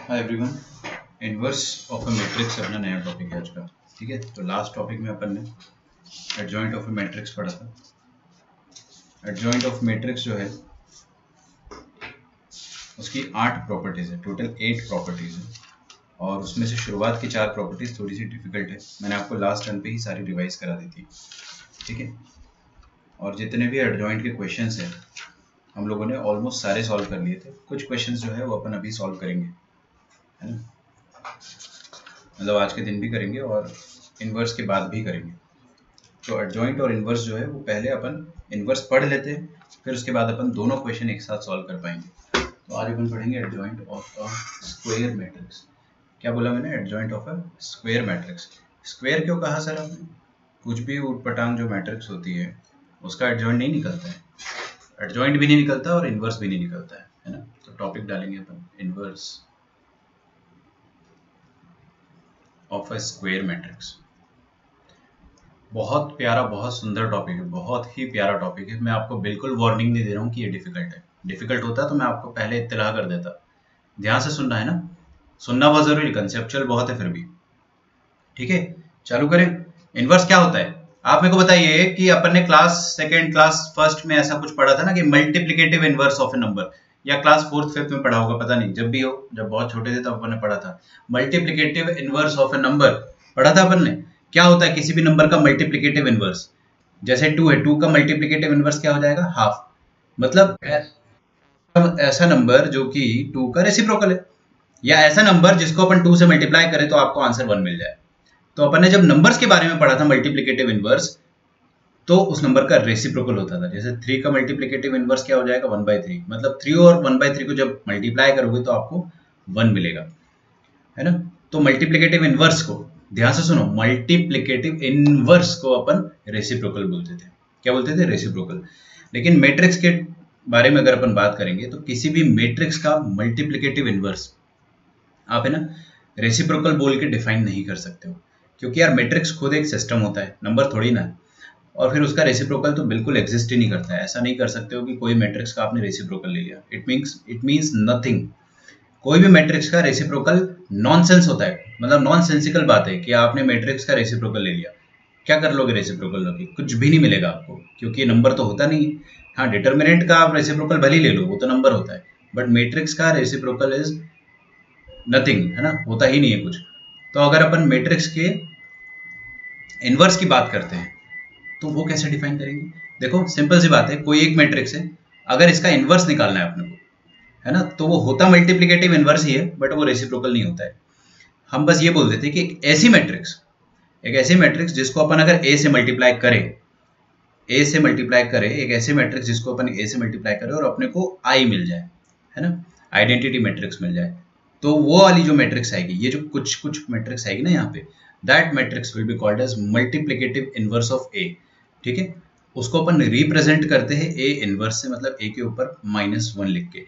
Hi everyone. Inverse of a matrix अपना नया topic है आज का। ठीक है, तो लास्ट टॉपिक में अपन ने एडजॉइंट ऑफ अ मैट्रिक्स पढ़ा था। एडजॉइंट ऑफ मैट्रिक्स जो है उसकी 8 प्रॉपर्टीज है, टोटल 8 प्रॉपर्टीज है, और उसमें से शुरुआत की 4 प्रॉपर्टीज थोड़ी सी डिफिकल्ट है। मैंने आपको लास्ट टर्न पे ही सारी रिवाइज करा दी थी। ठीक है, और जितने भी एडजॉइंट के क्वेश्चंस हैं हम लोगों ने ऑलमोस्ट सारे सॉल्व कर लिए थे। कुछ क्वेश्चंस जो है वो अपन अभी सॉल्व करेंगे, है ना, मतलब आज के दिन भी करेंगे और इन्वर्स के बाद भी करेंगे। तो एडजॉइंट और इन्वर्स जो है वो पहले अपन इन्वर्स पढ़ लेते हैं, फिर उसके बाद अपन दोनों क्वेश्चन एक साथ सॉल्व कर पाएंगे। तो आज अपन पढ़ेंगे adjoint of a square matrix. क्या बोला मैंने? Adjoint of a square matrix. Square क्यों कहा सर आपने? कुछ भी उटपटांग जो मैट्रिक्स होती है उसका एडजॉइंट नहीं निकलता है, एडजॉइंट भी नहीं निकलता और इन्वर्स भी नहीं निकलता है ना। तो टॉपिक डालेंगे अपन inverse of a square matrix. बहुत प्यारा, बहुत सुंदर टॉपिक है, बहुत ही प्यारा टॉपिक है। मैं आपको बिल्कुल वार्निंग नहीं दे रहा हूँ कि ये डिफिकल्ट है। डिफिकल्ट होता तो मैं आपको पहले इत्तला कर देता। ध्यान से सुनना है ना, सुनना बहुत जरूरी, कंसेप्चुअल बहुत है फिर भी। ठीक है, चालू करें। इनवर्स क्या होता है आप मेरे को बताइए कि अपन ने क्लास सेकेंड, क्लास फर्स्ट में ऐसा कुछ पढ़ा था ना कि multiplicative inverse of A number, या क्लास फोर्थ फिफ्थ में पढ़ा होगा, पता नहीं, जब भी हो, जब बहुत छोटे थे तब अपन ने पढ़ा था। Multiplicative inverse of A number पढ़ा था अपन ने। क्या होता है किसी भी नंबर का मल्टीप्लिकेटिव इनवर्स? जैसे 2 है, 2 का मल्टीप्लिकेटिव इनवर्स क्या हो जाएगा? हाफ। मतलब ऐसा नंबर जो कि 2 का रेसिप्रोकल है, या ऐसा नंबर जिसको अपन 2 से मल्टीप्लाई करें तो आपको आंसर 1 मिल जाए। तो अपन ने जब नंबर्स के बारे में पढ़ा था मल्टीप्लिकेटिव इनवर्स, तो उस नंबर का रेसिप्रोकल होता था। जैसे 3 का मल्टीप्लिकेटिव इनवर्स क्या हो जाएगा? 1/3। मतलब 3 और 1/3 को जब मल्टीप्लाई करोगे तो आपको 1 मिलेगा, है ना। तो मल्टीप्लिकेटिव इनवर्स को ध्यान से सुनो, मल्टीप्लिकेटिव इनवर्स को अपन रेसिप्रोकल बोलते थे। क्या बोलते थे? रेसिप्रोकल। लेकिन मैट्रिक्स के बारे में अगर अपन बात करेंगे तो किसी भी मैट्रिक्स का मल्टीप्लिकेटिव इनवर्स आप, है ना, रेसिप्रोकल बोल के डिफाइन नहीं कर सकते हो, क्योंकि यार मैट्रिक्स खुद एक सिस्टम होता है, नंबर थोड़ी ना है। और फिर उसका रेसिप्रोकल तो बिल्कुल एग्जिस्ट ही नहीं करता है। ऐसा नहीं कर सकते हो कि कोई मैट्रिक्स का आपने रेसिप्रोकल ले लिया, इट मींस नथिंग। कोई भी मैट्रिक्स का रेसिप्रोकल नॉनसेंस होता है, मतलब नॉनसेंसिकल बात है कि आपने मैट्रिक्स का रेसिप्रोकल ले लिया। क्या कर लोगे रेसिप्रोकल लोगे? कुछ भी नहीं मिलेगा आपको, क्योंकि नंबर तो होता नहीं। हाँ, डिटर्मिनेंट का आप रेसिप्रोकल भले ही ले लो, वो तो नंबर होता है, बट मैट्रिक्स का रेसिप्रोकल इज नथिंग, है ना, होता ही नहीं है कुछ। तो अगर अपन मैट्रिक्स के इनवर्स की बात करते हैं तो वो कैसे डिफाइन करेंगे? देखो सिंपल सी बात है, कोई एक मैट्रिक्स है, अगर इसका इनवर्स निकालना है अपने को, है ना, तो वो होता मल्टीप्लिकेटिव इनवर्स ही है, बट वो रेसिप्रोकल नहीं होता है। हम बस ये बोल देते हैं कि एक ऐसी मैट्रिक्स जिसको अपन अगर ए से मल्टीप्लाई करें, एक ऐसे मैट्रिक्स जिसको अपन ए से मल्टीप्लाई करें और अपने को आई मिल जाए, है ना, आइडेंटिटी मैट्रिक्स मिल जाए, तो वो वाली जो मैट्रिक्स आएगी, ये जो कुछ कुछ मैट्रिक्स आएगी ना यहाँ पे, that matrix will be called as multiplicative inverse of A. ठीक है, उसको अपन रिप्रेजेंट करते हैं ए इनवर्स से, मतलब ए के ऊपर -1 लिख के।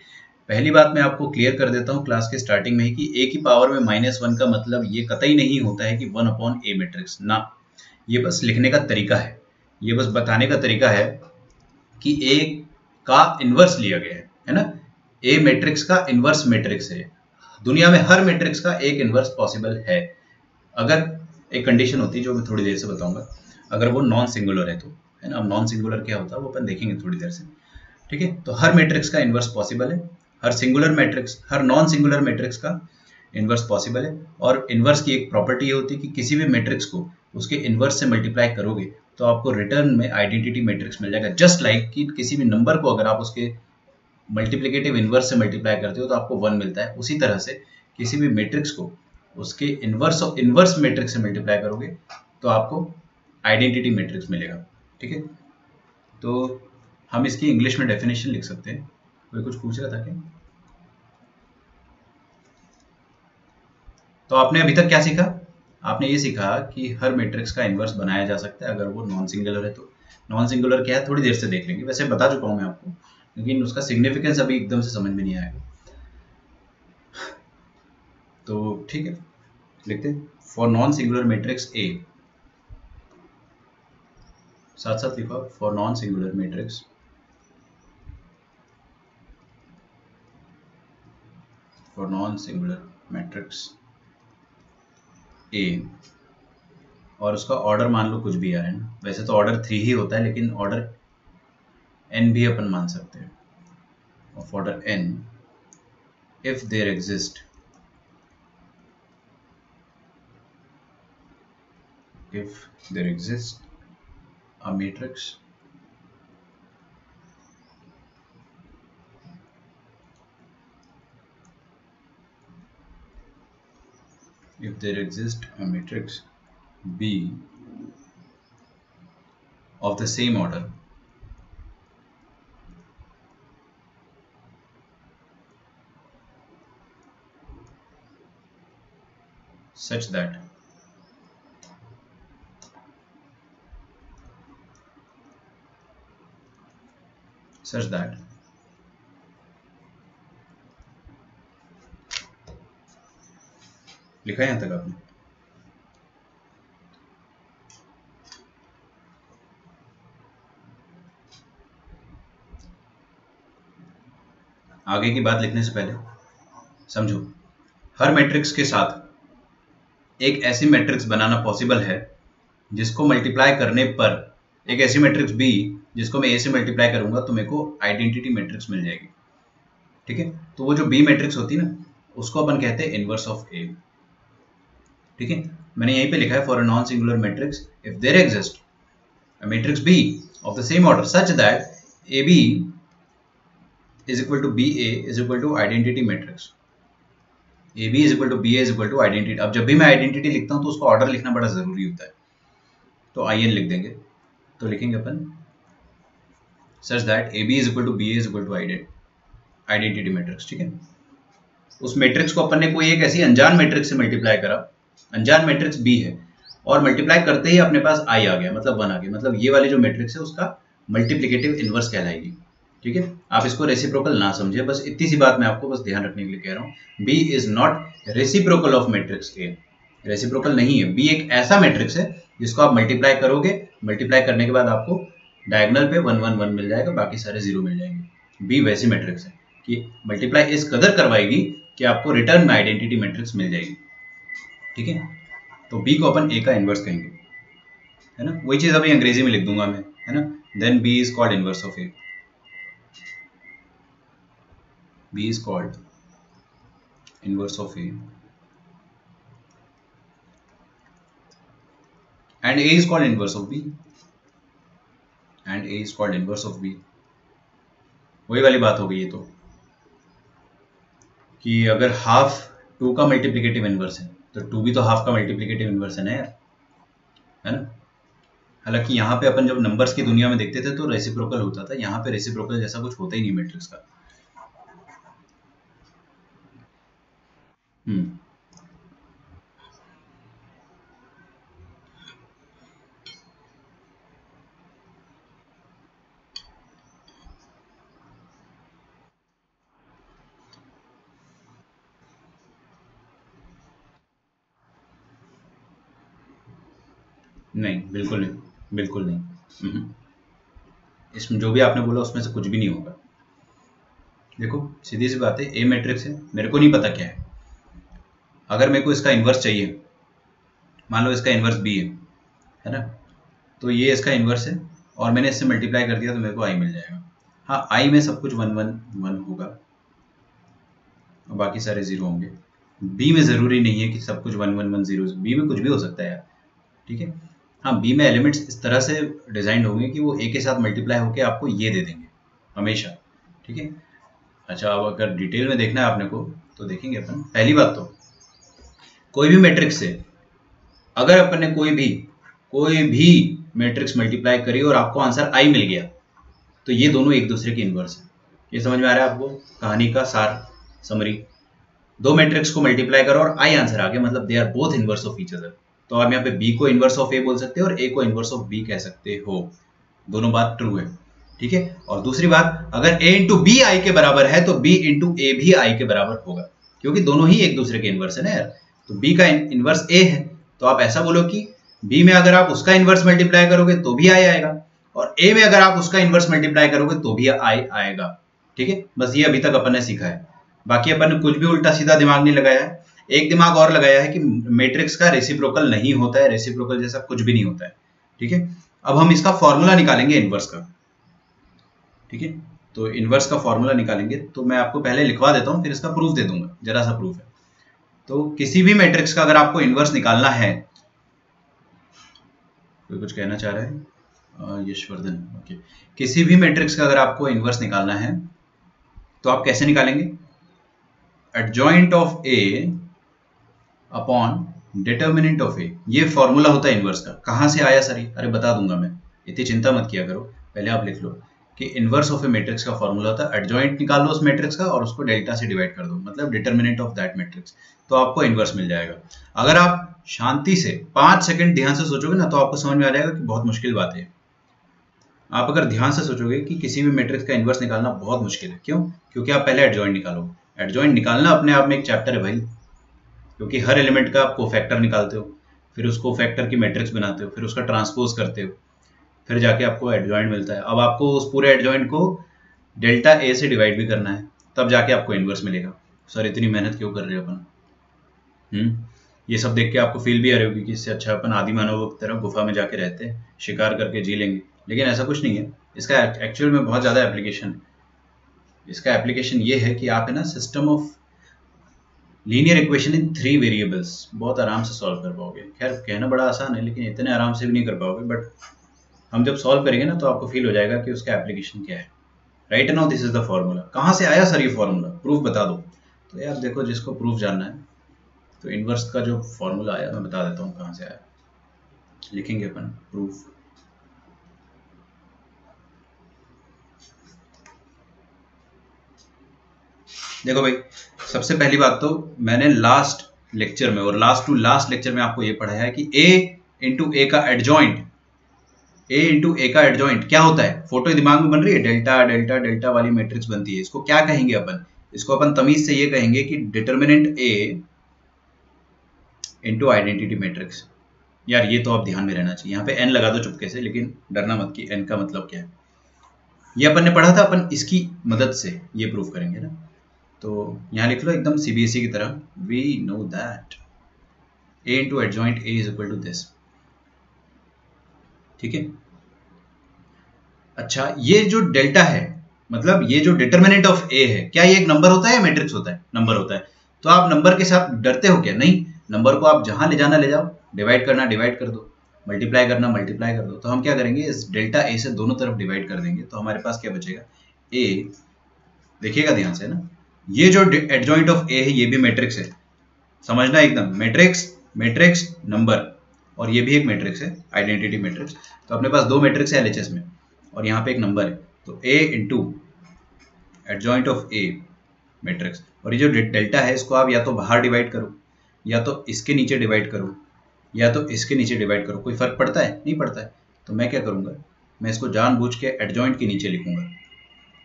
पहली बात मैं आपको क्लियर कर देता हूँ क्लास के स्टार्टिंग में ही कि ए की पावर में -1 का मतलब ये कतई नहीं होता है कि 1/a मैट्रिक्स ना। ये बस लिखने का तरीका है, ये बस बताने का तरीका है कि ए का इनवर्स लिया गया है ना। ए मैट्रिक्स का इनवर्स मैट्रिक्स है। दुनिया में हर मैट्रिक्स का एक इनवर्स पॉसिबल है, अगर एक कंडीशन होती है जो मैं थोड़ी देर से बताऊंगा, अगर वो नॉन सिंगुलर है तो, है ना। अब नॉन सिंगुलर क्या होता है वो अपन देखेंगे थोड़ी देर से। ठीक है, तो हर मैट्रिक्स का इनवर्स पॉसिबल है, हर सिंगुलर मैट्रिक्स, हर नॉन सिंगुलर मैट्रिक्स का इनवर्स पॉसिबल है। और इनवर्स की एक प्रॉपर्टी ये होती है कि किसी भी मैट्रिक्स को उसके इनवर्स से मल्टीप्लाई करोगे तो आपको रिटर्न में आइडेंटिटी मैट्रिक्स मिल जाएगा। जस्ट लाइक कि किसी भी नंबर को अगर आप उसके मल्टीप्लिकेटिव इनवर्स से मल्टीप्लाई करते हो तो आपको 1 मिलता है, उसी तरह से किसी भी मैट्रिक्स को उसके इनवर्स मैट्रिक्स से मल्टीप्लाई करोगे तो आपको आइडेंटिटी मैट्रिक्स मिलेगा। ठीक है, तो हम इसकी इंग्लिश में डेफिनेशन लिख सकते हैं। कोई कुछ पूछ रहा था क्या? तो आपने अभी तक क्या सीखा? आपने ये सीखा कि हर मैट्रिक्स का इनवर्स बनाया जा सकता है अगर वो नॉन सिंगुलर है तो। नॉन सिंगुलर क्या है थोड़ी देर से देख लेंगे, वैसे बता चुका हूं मैं आपको, लेकिन उसका सिग्निफिकेंस अभी एकदम से समझ में नहीं आएगा। तो ठीक है, लिखते हैं for non singular matrix A, साथ साथ लिखो for non singular matrix matrix A और उसका ऑर्डर मान लो कुछ भी आ रहा है ना, वैसे तो ऑर्डर 3 ही होता है लेकिन ऑर्डर n भी अपन मान सकते हैं। Of order n if there exist a matrix B of the same order such that लिखा है यहां तक आपने? आगे की बात लिखने से पहले समझो, हर मैट्रिक्स के साथ एक ऐसी मैट्रिक्स बनाना पॉसिबल है जिसको मल्टीप्लाई करने पर, एक ऐसी मैट्रिक्स बी जिसको मैं ए से मल्टीप्लाई करूंगा तो मेरे को आइडेंटिटी मैट्रिक्स मिल जाएगी। ठीक है, तो वो जो बी मैट्रिक्स होती है ना, उसको अपन कहते हैं इनवर्स ऑफ ए। ठीक है, मैंने यहीं पे लिखा है for a non singular matrix if there exist a matrix B of the same order such that A B is equal to BA is equal to identity matrix. AB is equal to BA is equal to identity. अब जब भी मैं identity लिखता हूं तो उसको order लिखना बड़ा जरूरी होता है, तो IN लिख देंगे। तो लिखेंगे अपन such that AB is equal to BA is equal to identity matrix। ठीक है, उस मैट्रिक्स को अपन ने कोई एक ऐसी अनजान मैट्रिक्स से मल्टीप्लाई करा, अनजान मैट्रिक्स B है, और मल्टीप्लाई करते ही अपने पास I आ गया, मतलब 1 आ गया, मतलब ये वाली जो मैट्रिक्स है उसका मल्टीप्लिकेटिव इनवर्स कहलाएगी। ठीक है, आप इसको रेसिप्रोकल ना समझे, बस इतनी सी बात मैं आपको बस ध्यान रखने के लिए कह रहा हूँ। B is not reciprocal of matrix A, reciprocal नहीं है। बी एक ऐसा मैट्रिक्स है जिसको आप मल्टीप्लाई करोगे, मल्टीप्लाई करने के बाद आपको डायगोनल पे 1 1 1 मिल जाएगा, बाकी सारे 0 मिल जाएंगे। बी वैसी मैट्रिक्स है कि मल्टीप्लाई इस कदर करवाएगी कि आपको रिटर्न में आइडेंटिटी मैट्रिक्स मिल जाएगी। ठीक है, तो बी को अपन ए का इनवर्स कहेंगे, है ना। वही चीज अभी अंग्रेजी में लिख दूंगा मैं, है ना। Then B is called inverse of A. B is called inverse of A and A is called inverse of B and A is called inverse of B। वही वाली बात हो गई है तो, कि अगर हाफ 2 का मल्टीप्लिकेटिव इनवर्स है तो 2 भी तो हाफ का मल्टीप्लिकेटिव इनवर्स है ना यार, है ना। हालांकि यहाँ पे अपन जब नंबर्स की दुनिया में देखते थे तो रेसिप्रोकल होता था, यहाँ पे रेसिप्रोकल जैसा कुछ होता ही नहीं मैट्रिक्स का। नहीं, बिल्कुल नहीं, बिल्कुल नहीं। इसमें जो भी आपने बोला उसमें से कुछ भी नहीं होगा। देखो सीधी सी बात है, ए मैट्रिक्स है, मेरे को नहीं पता क्या है। अगर मेरे को इसका इन्वर्स चाहिए, मान लो इसका इन्वर्स बी है ना, तो ये इसका इन्वर्स है और मैंने इससे मल्टीप्लाई कर दिया तो मेरे को आई मिल जाएगा। हाँ, आई में सब कुछ 1 1 1 होगा और बाकी सारे 0 होंगे। बी में ज़रूरी नहीं है कि सब कुछ 1 1 1 0, बी में कुछ भी हो सकता है यार। ठीक है, हाँ, बी में एलिमेंट्स इस तरह से डिजाइन होंगे कि वो ए के साथ मल्टीप्लाई होकर आपको ये दे देंगे हमेशा। ठीक है, अच्छा, अब अगर डिटेल में देखना है आपने को तो देखेंगे अपन। पहली बात तो कोई भी मैट्रिक्स से अगर अपन ने कोई भी मैट्रिक्स मल्टीप्लाई करी और आपको आंसर आई मिल गया तो ये दोनों एक दूसरे के इन्वर्स है। ये समझ में आ रहा है आपको कहानी का सार, समरी। दो मैट्रिक्स को मल्टीप्लाई करो और आई आंसर आ गया, मतलब they are both inverse of each other. तो आप यहाँ पे बी को इन्वर्स ऑफ ए बोल सकते हो और ए को इन्वर्स ऑफ बी कह सकते हो, दोनों बात ट्रू है। ठीक है, और दूसरी बात, अगर a इंटू बी आई के बराबर है तो b इंटू ए भी आई के बराबर होगा, क्योंकि दोनों ही एक दूसरे के इन्वर्स है ना यार। तो b का इन्वर्स a है, तो आप ऐसा बोलो कि b में अगर आप उसका इन्वर्स मल्टीप्लाई करोगे तो भी आई आएगा, और a में अगर आप उसका इन्वर्स मल्टीप्लाई करोगे तो भी आई आएगा। ठीक है, बस ये अभी तक अपन ने सीखा है, बाकी अपन ने कुछ भी उल्टा सीधा दिमाग नहीं लगाया है। एक दिमाग और लगाया है कि मैट्रिक्स का रेसिप्रोकल नहीं होता है, रेसिप्रोकल जैसा कुछ भी नहीं होता है। ठीक है, अब हम इसका फॉर्मूला निकालेंगे इनवर्स का। ठीक है, तो इनवर्स का फॉर्मूला निकालेंगे, तो मैं आपको पहले लिखवा देता हूं, फिर इसका प्रूफ दे दूंगा, जरा सा प्रूफ है। तो किसी भी मैट्रिक्स का अगर आपको इनवर्स निकालना है, कोई कुछ कहना चाह रहा है, यशवर्धन, ओके, किसी भी मैट्रिक्स का अगर आपको इनवर्स निकालना है तो आप कैसे निकालेंगे? Adjoint of A upon determinant of A, ये फॉर्मूला होता है इनवर्स का। कहां से आया सर ये? अरे बता दूंगा मैं, इतनी चिंता मत किया करो, पहले आप लिख लो कि इनवर्स ऑफ ए मैट्रिक्स का फॉर्मूला होता है एडजॉइंट निकाल लो उस मैट्रिक्स का और उसको डेल्टा से डिवाइड कर दो, मतलब डिटर्मिनेंट ऑफ दैट मैट्रिक्स, तो आपको इनवर्स मिल जाएगा। अगर आप शांति से 5 सेकंड ध्यान से सोचोगे ना, तो आपको समझ में आ जाएगा कि बहुत मुश्किल बात है। आप अगर ध्यान से सोचोगे कि किसी भी मैट्रिक्स का इनवर्स निकालना बहुत मुश्किल है, क्यों? क्योंकि आप पहले एडजॉइंट निकालो। एडजॉइंट निकालना अपने आप में एक चैप्टर है भाई, क्योंकि हर एलिमेंट का आप कोफैक्टर निकालते हो, फिर उस कोफैक्टर की मैट्रिक्स बनाते हो, फिर उसका ट्रांसपोज करते हो, फिर जाके आपको एडजॉइंट मिलता है। अब आपको उस पूरे एडजॉइंट को डेल्टा ए से डिवाइड भी करना है, तब जाके आपको इनवर्स मिलेगा। सर इतनी मेहनत क्यों कर रहे हो अपन? ये सब देख के आपको फील भी आ रही होगी कि इससे अच्छा अपन आदि मानव की तरह गुफा में जाके रहते हैं, शिकार करके जी लेंगे, लेकिन ऐसा कुछ नहीं है। इसका एक्चुअल में बहुत ज़्यादा एप्लीकेशन है। इसका एप्लीकेशन ये है कि आप है ना system of linear equation in 3 variables बहुत आराम से सॉल्व कर पाओगे। खैर कहना बड़ा आसान है, लेकिन इतने आराम से भी नहीं कर पाओगे, बट हम जब सॉल्व करेंगे ना तो आपको फील हो जाएगा कि उसका एप्लीकेशन क्या है। Right now this is the formula. कहाँ से आया सर ये फॉर्मूला? प्रूफ बता दो। तो यार देखो, जिसको प्रूफ जानना है तो इनवर्स का जो फॉर्मूला आया मैं बता देता हूँ कहाँ से आया। लिखेंगे अपन प्रूफ। देखो भाई, सबसे पहली बात तो मैंने लास्ट लेक्चर में और लास्ट टू लास्ट लेक्चर में आपको ये पढ़ाया है कि a इंटू ए का एडजॉइंट, a इंटू ए का एडजॉइंट क्या होता है? फोटो दिमाग में बन रही है, डेल्टा डेल्टा डेल्टा वाली मैट्रिक्स बनती है। इसको क्या कहेंगे अपन? इसको अपन तमीज से ये कहेंगे कि determinant a into identity matrix. यार ये तो आप ध्यान में रहना चाहिए, यहाँ पे n लगा दो चुपके से, लेकिन डरना मत कि n का मतलब क्या है। ये अपन ने पढ़ा था, अपन इसकी मदद से ये प्रूफ करेंगे ना। तो यहाँ लिख लो एकदम सीबीएसई की तरह, we know that a into adjoint a is equal to this. ठीक है, अच्छा ये जो डेल्टा है, मतलब ये जो डिटर्मिनेंट ऑफ a है, क्या ये एक नंबर होता है या मैट्रिक्स होता है? नंबर होता है। तो आप नंबर के साथ डरते हो क्या? नहीं, नंबर को आप जहां ले जाना ले जाओ, डिवाइड करना डिवाइड कर दो, मल्टीप्लाई करना मल्टीप्लाई कर दो। तो हम क्या करेंगे, इस डेल्टा a से दोनों तरफ डिवाइड कर देंगे, तो हमारे पास क्या बचेगा? a, देखिएगा ध्यान से ना, ये जो एडजॉइंट ऑफ a है ये भी मैट्रिक्स है, समझना एकदम, मैट्रिक्स मैट्रिक्स नंबर, और ये भी एक मैट्रिक्स है, आइडेंटिटी मैट्रिक्स। तो अपने पास 2 मैट्रिक्स है एलएचएस में, और यहाँ पे एक नंबर है, तो a into adjoint of a matrix. और ये जो डेल्टा है इसको आप या तो बाहर डिवाइड करो, या तो इसके नीचे डिवाइड करो, या तो इसके नीचे डिवाइड करो। कोई फर्क पड़ता है? नहीं पड़ता है। तो मैं क्या करूँगा, मैं इसको जानबूझ के एडजॉइंट के नीचे लिखूंगा।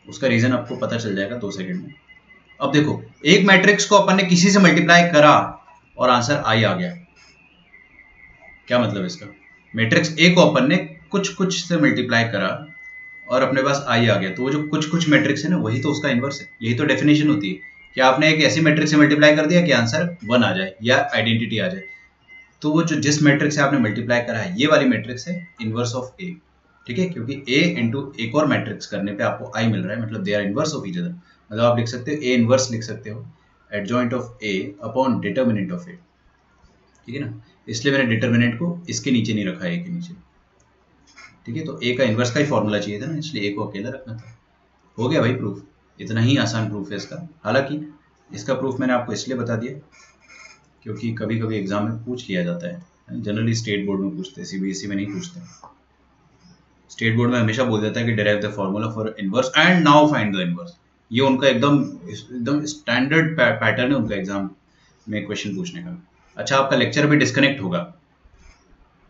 उसका रीजन आपको पता चल जाएगा 2 सेकंड में। अब देखो, एक मैट्रिक्स को अपन ने किसी से मल्टीप्लाई करा और आंसर आई आ गया। क्या मतलब इसका? मैट्रिक्स ए को अपन ने कुछ कुछ से मल्टीप्लाई करा और अपने पास आई आ गया, तो वो जो कुछ कुछ मैट्रिक्स है ना, वही तो उसका इनवर्स है। यही तो डेफिनेशन होती है कि आपने एक ऐसी मैट्रिक्स से मल्टीप्लाई कर दिया कि आंसर 1 आ जाए या आइडेंटिटी आ जाए। तो वो जो जिस मैट्रिक्स से आपने मल्टीप्लाई करा है, ये वाली मैट्रिक्स है इनवर्स ऑफ ए। ठीक है, क्योंकि ए इंटू एक और मैट्रिक्स करने पे आपको आई मिल रहा है, मतलब they are inverse of each other. मतलब आप लिख सकते हो ए इनवर्स, लिख सकते हो adjoint of A upon determinant of A. ठीक है ना, इसलिए मैंने डिटर्मिनेंट को इसके नीचे नहीं रखा, ए के नीचे। ठीक है, तो ए का इनवर्स का ही फॉर्मूला चाहिए था ना, इसलिए ए को अकेला रखना था। हो गया भाई प्रूफ, इतना ही आसान प्रूफ है इसका। हालांकि इसका प्रूफ मैंने आपको इसलिए बता दिया क्योंकि कभी कभी एग्जाम में पूछ लिया जाता है। जनरली स्टेट बोर्ड में पूछते हैं, सीबीएसई में नहीं पूछते। स्टेट बोर्ड में हमेशा बोल देता है कि derive the formula for inverse and now find the inverse. ये उनका एकदम स्टैंडर्ड पैटर्न है उनका एग्जाम में क्वेश्चन पूछने का। अच्छा, आपका लेक्चर भी डिस्कनेक्ट होगा,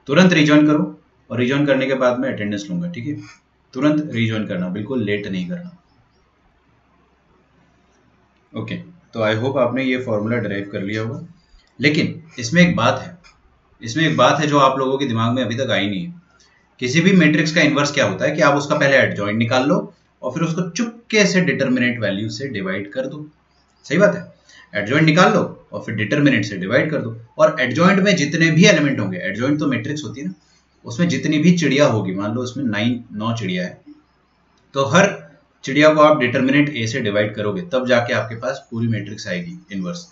तुरंत रिजॉइन करो, और रिजॉइन करने के बाद मैं अटेंडेंस लूंगा। ठीक है, तुरंत रिजॉइन करना, बिल्कुल लेट नहीं करना। ओके, तो आई होप आपने ये फॉर्मूला डिराइव कर लिया होगा। लेकिन इसमें एक बात है जो आप लोगों के दिमाग में अभी तक आई नहीं है। किसी भी मैट्रिक्स का इनवर्स क्या होता है कि आप उसका पहले एडजॉइंट निकाल लो और फिर उसको चुपके से डिटर्मिनेंट वैल्यू से डिवाइड कर दो। सही बात है। एडजॉइंट निकाल लो और फिर डिटरमिनेंट से डिवाइड कर दो, और एडजॉइंट में जितने भी एलिमेंट होंगे, एडजॉइंट तो मैट्रिक्स होती है ना, उसमें जितनी भी चिड़िया होगी, मान लो उसमें 9 चिड़िया है, तो हर चिड़िया को आप डिटरमिनेंट ए से डिवाइड करोगे तब जाके आपके पास पूरी मैट्रिक्स आएगी इनवर्स।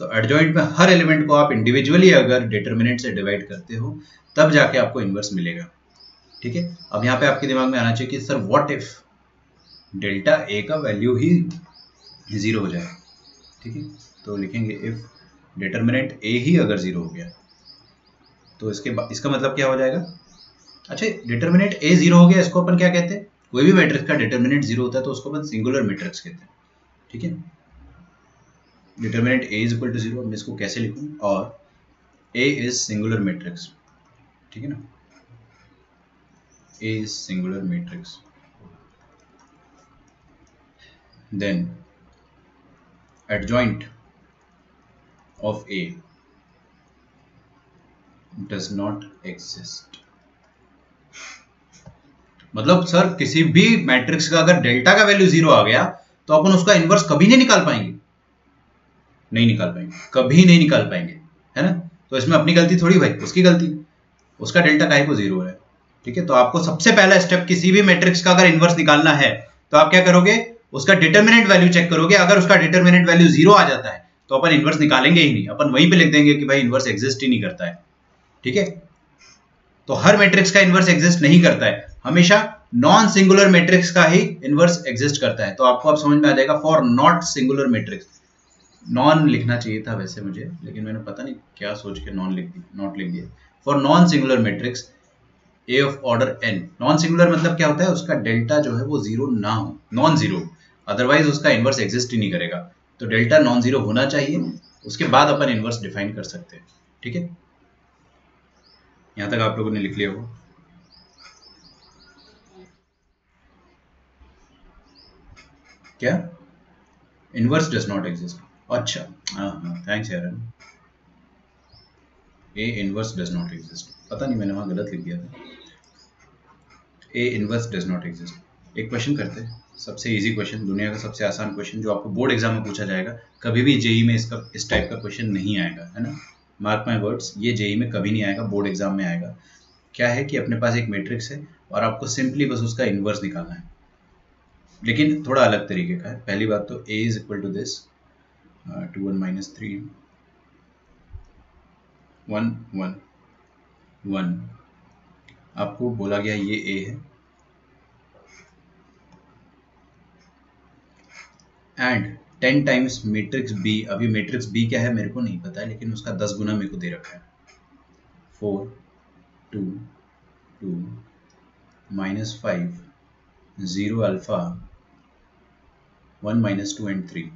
तो एडजॉइंट में हर एलिमेंट को आप इंडिविजुअली अगर डिटरमिनेंट से डिवाइड करते हो तब जाके आपको इनवर्स मिलेगा। ठीक है, अब यहाँ पे आपके दिमाग में आना चाहिए कि sir what if delta A का वैल्यू ही 0 हो जाए। ठीक है, तो लिखेंगे इफ डिटरमिनेंट ए ही अगर 0 हो गया तो इसका मतलब क्या हो जाएगा। अच्छा, डिटरमिनेंट ए 0 हो गया, इसको अपन क्या कहते हैं, कोई भी मैट्रिक्स का डिटरमिनेंट 0 होता है तो उसको अपन सिंगुलर मैट्रिक्स कहते हैं। ठीक है, determinant A is equal to 0, मैं इसको कैसे लिखूं, और ए इज सिंगुलर मैट्रिक्स। ठीक है ना, A is singular matrix, then adjoint of A does not exist। मतलब सर किसी भी मैट्रिक्स का अगर डेल्टा का वैल्यू 0 आ गया तो अपन उसका इनवर्स कभी नहीं निकाल पाएंगे, नहीं निकाल पाएंगे, कभी नहीं निकाल पाएंगे, है ना। तो इसमें अपनी गलती थोड़ी भाई, उसकी गलती, उसका डेल्टा काहे को 0 है। ठीक है, तो आपको सबसे पहला स्टेप किसी भी मैट्रिक्स का अगर इनवर्स निकालना है तो आप क्या करोगे, उसका डिटरमिनेंट वैल्यू चेक करोगे। अगर उसका डिटरमिनेंट वैल्यू 0 आ जाता है तो अपन इनवर्स निकालेंगे ही नहीं, अपन वहीं पे लिख देंगे कि भाई इनवर्स एग्जिस्ट ही नहीं करता है। ठीक है, तो हर मैट्रिक्स का इनवर्स एग्जिस्ट नहीं करता है, हमेशा नॉन सिंगुलर मैट्रिक्स का ही इनवर्स एग्जिस्ट करता है। तो आपको अब समझ में आ जाएगा, for not singular matrix, non लिखना चाहिए था वैसे मुझे, लेकिन मैंने पता नहीं क्या सोच के नॉट लिख दिया। For non singular matrix A of order n, non singular मतलब क्या होता है, उसका डेल्टा जो है वो 0 ना हो, नॉन जीरो, अदरवाइज उसका इनवर्स एग्जिस्ट ही नहीं करेगा। तो डेल्टा नॉन जीरो होना चाहिए, उसके बाद अपन इनवर्स डिफाइन कर सकते हैं। ठीक है, यहां तक आप लोगों ने लिख लिया होगा। क्या, इनवर्स डज नॉट एग्जिस्ट, अच्छा हाँ, थैंक्स यार। A inverse does not exist, पता नहीं मैंने वहां गलत लिख दिया था, A inverse does not exist. एक क्वेश्चन करते हैं, सबसे इजी क्वेश्चन, दुनिया का सबसे आसान क्वेश्चन, जो आपको बोर्ड एग्जाम में पूछा जाएगा, कभी भी जेई में इस टाइप का क्वेश्चन नहीं आएगा, है ना, मार्क माय वर्ड्स, ये जेई में कभी नहीं आएगा, बोर्ड एग्जाम में आएगा। क्या है कि अपने पास एक मैट्रिक्स है और आपको सिंपली बस उसका इनवर्स निकालना है, लेकिन थोड़ा अलग तरीके का है। पहली बात तो a is equal to this 2 1 minus 3 1 1 1, आपको बोला गया ये a है, एंड 10 टाइम्स मैट्रिक्स b। अभी मैट्रिक्स b क्या है मेरे को नहीं पता है, लेकिन उसका 10 गुना मेरे को दे रखा है, 4 2 2 -5 0 अल्फा 1 -2 एंड 3।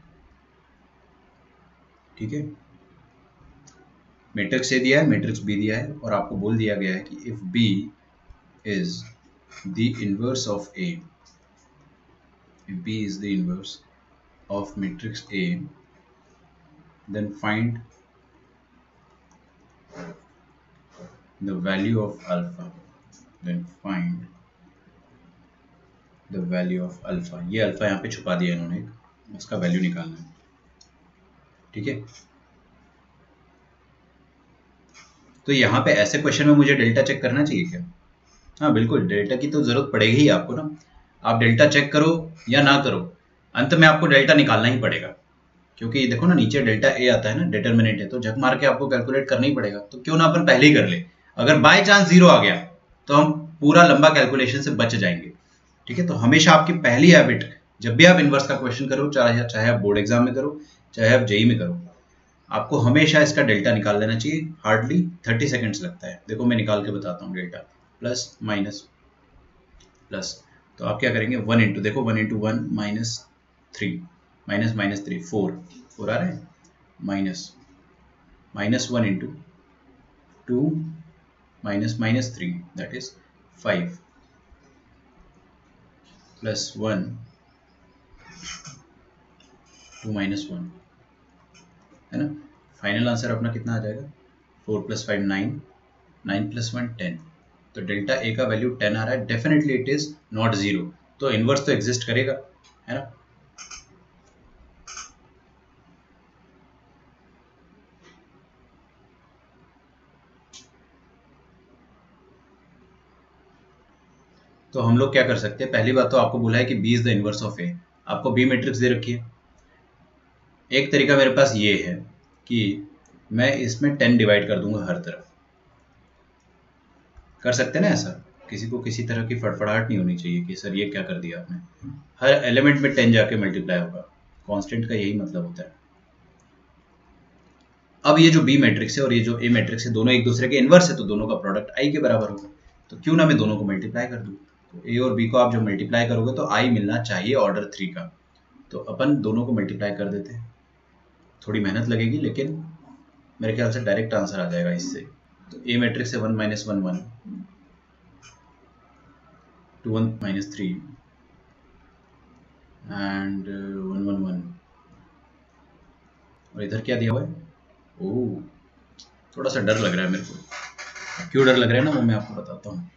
ठीक है, मैट्रिक्स ए दिया है, मैट्रिक्स बी दिया है, और आपको बोल दिया गया है कि if B is the inverse of A, if B is the inverse of matrix A, then find the value of alpha, then find the value of alpha। ये अल्फा यहाँ पे छुपा दिया इन्होंने, उसका वैल्यू निकालना है। ठीक है, तो यहाँ पे ऐसे क्वेश्चन में मुझे डेल्टा चेक करना चाहिए क्या? हाँ बिल्कुल, डेल्टा की तो जरूरत पड़ेगी ही आपको ना, आप डेल्टा चेक करो या ना करो, अंत में आपको डेल्टा निकालना ही पड़ेगा, क्योंकि देखो ना नीचे डेल्टा ए आता है ना, डिटरमिनेंट है, तो झक मार के आपको कैलकुलेट करना ही पड़ेगा। तो क्यों ना अपन पहले ही कर ले, अगर बाय चांस 0 आ गया तो हम पूरा लंबा कैलकुलेशन से बच जाएंगे। ठीक है, तो हमेशा आपकी पहली हैबिट, जब भी आप इनवर्स का क्वेश्चन करो, चाहे आप बोर्ड एग्जाम में करो, चाहे आप जेई में करो, आपको हमेशा इसका डेल्टा निकाल लेना चाहिए। हार्डली 30 सेकेंड्स लगता है। देखो मैं निकाल के बताता हूँ डेल्टा, प्लस माइनस प्लस, तो आप क्या करेंगे 1 इंटू, देखो 1 इंटू 1 -3 -3 4 आ रहा है, -1 इंटू 2 -3 दैट इज 5 प्लस 1 2 -1, है ना। फाइनल आंसर अपना कितना आ जाएगा, 4 + 5 9 9 + 1 10। तो डेल्टा ए का वैल्यू 10 आ रहा है, डेफिनेटली इट इज नॉट 0, तो इनवर्स तो एग्जिस्ट करेगा, है ना। तो हम लोग क्या कर सकते हैं, पहली बात तो आपको बोला है कि B is the inverse of A, आपको बी मैट्रिक्स दे रखी है। एक तरीका मेरे पास ये है कि मैं इसमें 10 डिवाइड कर दूंगा हर तरफ। कर सकते हैं ना ऐसा, किसी को किसी तरह की फड़फड़ाहट नहीं होनी चाहिए कि सर ये क्या कर दिया आपने। हर एलिमेंट में 10 जाके मल्टीप्लाई होगा, कांस्टेंट का यही मतलब होता है। अब ये जो बी मैट्रिक्स है और ये जो ए मैट्रिक्स है, दोनों एक दूसरे के इनवर्स है, तो दोनों का प्रोडक्ट आई के बराबर होगा। तो क्यों ना मैं दोनों को मल्टीप्लाई कर दूं। तो ए और बी को आप जब मल्टीप्लाई करोगे तो आई मिलना चाहिए ऑर्डर 3 का। तो अपन दोनों को मल्टीप्लाई कर देते हैं, थोड़ी मेहनत लगेगी लेकिन मेरे ख्याल से डायरेक्ट आंसर आ जाएगा इससे। तो ए मैट्रिक्स है 1 - 1 1, 2 1 - 3 एंड 1 1 1, और इधर क्या दिया हुआ है। ओह, थोड़ा सा डर लग रहा है मेरे को। क्यों डर लग रहा है ना, वो मैं आपको बताता हूँ।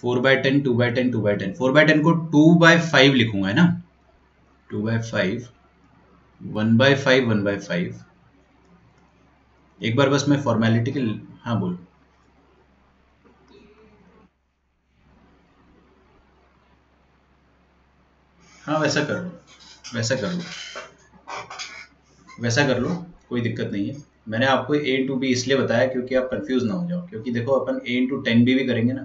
4/10 2/10 2/10, 4/10 को 2/5 लिखूंगा, है ना, 2/5 1/5 1/5। एक बार बस मैं फॉर्मेलिटी के, हाँ बोलो। हाँ वैसा कर लो, वैसा कर लो, वैसा कर लो, कोई दिक्कत नहीं है। मैंने आपको a इंटू बी इसलिए बताया क्योंकि आप कंफ्यूज ना हो जाओ, क्योंकि देखो अपन a इंटू 10b भी करेंगे ना,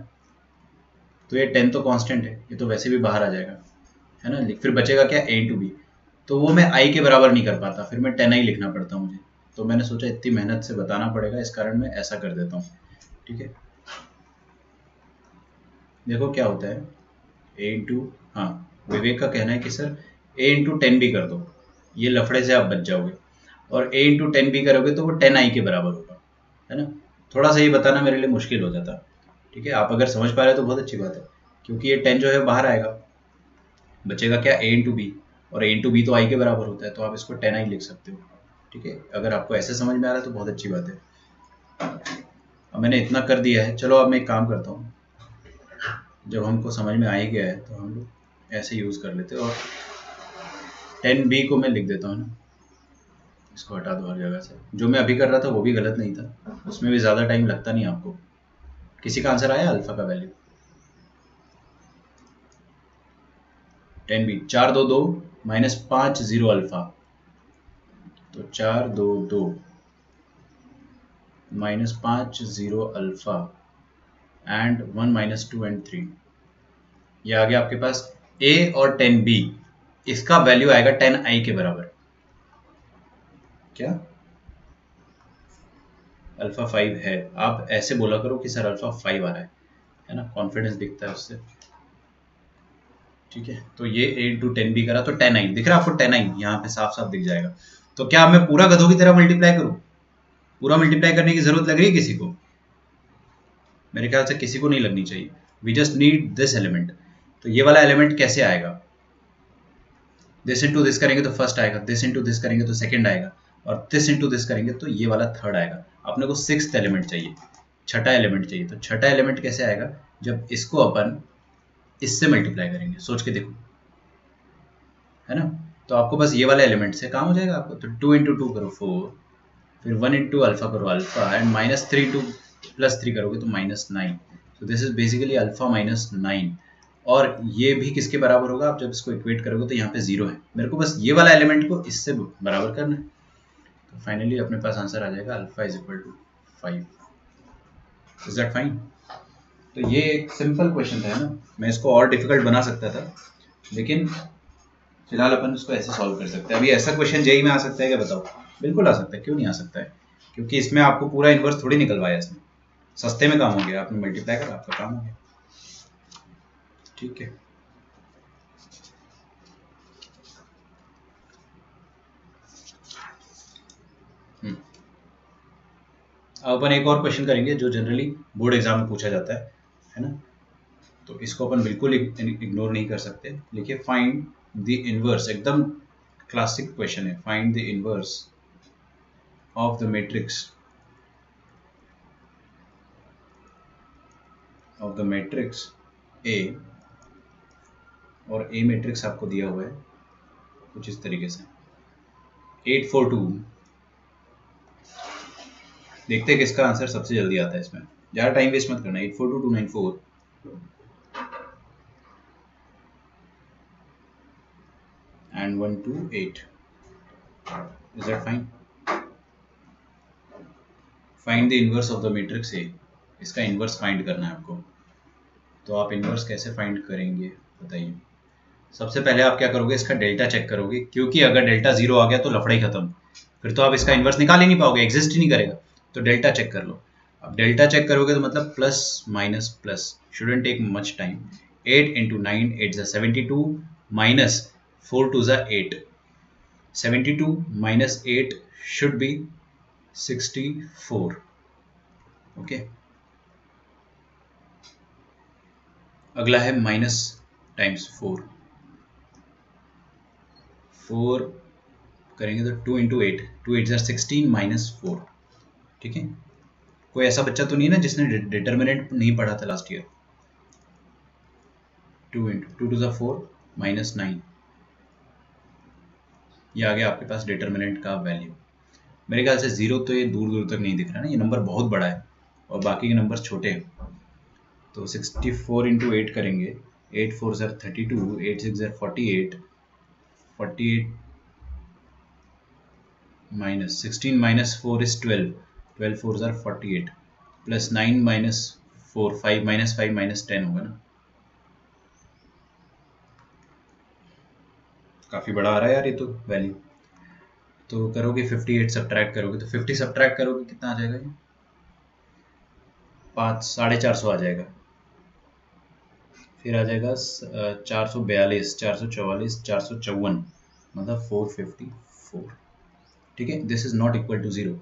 तो ये 10 तो कांस्टेंट है, ये तो वैसे भी बाहर आ जाएगा, है ना। फिर बचेगा क्या, a इंटू बी, तो वो मैं i के बराबर नहीं कर पाता, फिर मैं 10i लिखना पड़ता मुझे। तो मैंने सोचा इतनी मेहनत से बताना पड़ेगा, इस कारण मैं ऐसा कर देता हूँ, ठीक है। देखो क्या होता है, a इंटू, हाँ विवेक का कहना है कि सर a इंटू 10b कर दो, ये लफड़े से आप बच जाओगे। और a इंटू 10b करोगे तो वो 10i के बराबर होगा, है ना। थोड़ा सा ये बताना मेरे लिए मुश्किल हो जाता, ठीक है। आप अगर समझ पा रहे हो तो बहुत अच्छी बात है, क्योंकि ये 10 जो है बाहर आएगा, बचेगा क्या, a इंटू बी, और a इंटू बी तो i के बराबर होता है, तो आप इसको 10i लिख सकते हो, ठीक है। अगर आपको ऐसे समझ में आ रहा है तो बहुत अच्छी बात है। अब मैंने इतना कर दिया है, चलो अब मैं एक काम करता हूँ, जब हमको समझ में आ ही गया है तो हम लोग ऐसे यूज़ कर लेते हैं, और 10b को मैं लिख देता हूँ ना, इसको हटा दो हर जगह से। जो मैं अभी कर रहा था वो भी गलत नहीं था, उसमें भी ज़्यादा टाइम लगता नहीं आपको। किसी का आंसर आया अल्फा का वैल्यू, 10b, 4 2 2 -5 0 अल्फा, तो 4 2 2 -5 0 अल्फा एंड 1 - 2 एंड 3। ये आ गया आपके पास a और 10b, इसका वैल्यू आएगा 10i के बराबर। क्या अल्फा 5 है, आप ऐसे बोला करो कि सर अल्फा 5 आ रहा है ना, कॉन्फिडेंस दिखता है उससे, ठीक है। तो ये a इंटू 10b करा तो 10i दिख रहा है आपको, 10i यहाँ पे साफ साफ दिख जाएगा। तो क्या मैं पूरा गधों की तरह मल्टीप्लाई करूँ, पूरा मल्टीप्लाई करने की जरूरत लग रही है किसी को, मेरे ख्याल से किसी को नहीं लगनी चाहिए। We just need this element. तो ये वाला एलिमेंट कैसे आएगा, दिस इंटू दिस करेंगे तो फर्स्ट आएगा, दिस इंटू दिस करेंगे तो सेकंड आएगा, और दिस इंटू दिस करेंगे तो ये वाला थर्ड आएगा। अपने को सिक्स्थ एलिमेंट चाहिए, छठा एलिमेंट चाहिए। तो छठा एलिमेंट कैसे आएगा, जब इसको अपन इससे मल्टीप्लाई करेंगे, सोच के देखो, है ना। तो आपको बस ये वाले एलिमेंट से काम हो जाएगा आपको। तो 2 इंटू 2 करो 4, फिर 1 इंटू अल्फा करो अल्फा, एंड -3 इंटू +3 करोगे तो -9। तो दिस इज बेसिकली अल्फा -9। और ये भी किसके बराबर होगा, आप जब इसको इक्वेट करोगे तो यहाँ पे 0 है, मेरे को बस ये वाला एलिमेंट को इससे बराबर करना है। तो फाइनली अपने पास आंसर आ जाएगा alpha is equal to 5। Is that fine. तो ये एक सिंपल क्वेश्चन था, है ना। मैं इसको और डिफिकल्ट बना सकता था, लेकिन फिलहाल अपन इसको ऐसे सॉल्व कर सकते हैं। अभी ऐसा क्वेश्चन जेई में आ सकता है क्या, बताओ। बिल्कुल आ सकता है, क्यों नहीं आ सकता है, क्योंकि इसमें आपको पूरा इन्वर्स थोड़ी निकलवाया, इसमें सस्ते में काम हो गया, आपने मल्टीप्लाई करा, आपका काम हो गया, ठीक है। अब अपन एक और क्वेश्चन करेंगे जो जनरली बोर्ड एग्जाम में पूछा जाता है ना। तो इसको अपन बिल्कुल इग्नोर नहीं कर सकते। लिखिए फाइंड द इनवर्स, एकदम क्लासिक क्वेश्चन है। Find the inverse of the matrix A, और ए मैट्रिक्स आपको दिया हुआ है कुछ इस तरीके से 842। देखते हैं किसका आंसर सबसे जल्दी आता है इसमें, ज़्यादा टाइम वेस्ट मत करना। 842 294 and 1 to 8. Is that fine? Find the inverse of the matrix A. इसका इन्वर्स फाइंड करना है आपको। तो आप इन्वर्स कैसे फाइंड करेंगे बताइए। सबसे पहले आप क्या करोगे, इसका डेल्टा चेक करोगे, क्योंकि अगर डेल्टा 0 आ गया तो लफड़ा ही खत्म, फिर तो आप इसका इन्वर्स निकाल ही नहीं पाओगे, एग्जिस्ट ही नहीं करेगा। तो डेल्टा चेक कर लो। अब डेल्टा चेक करोगे तो मतलब plus minus plus, shouldn't take much time. 8 into 9 8 is 72 minus 4 2 is 8. 72 minus 8 should be 64. Okay, अगला है माइनस टाइम्स 4 करेंगे तो 2 into 8 2 8 16 minus 4। ठीक है, कोई ऐसा बच्चा तो नहीं है ना जिसने डिटर्मिनेंट नहीं पढ़ा था last year. 2 into 2 to 4 minus 9, ये आ गया आपके पास डिटर्मिनेंट का वैल्यू। मेरे ख्याल से 0 तो ये दूर दूर तक नहीं दिख रहा ना, ये नंबर बहुत बड़ा है और बाकी के नंबर छोटे हैं। तो 64 into 8 करेंगे, 8 4 32, 8 6 48, 48 minus 16 minus 4 is 12, 12 4 48, plus 9 minus 4 5 minus 5 minus 10 होगा ना। काफ़ी बड़ा आ रहा है यार ये तो वैल्यू। तो करोगे 58 सब्ट्रैक्ट करोगे तो 50 सब्ट्रैक्ट करोगे कितना आ जाएगा, ये 450 आ जाएगा। फिर आ जाएगा 442 444 454, मतलब 454। ठीक है, this is not equal to 0,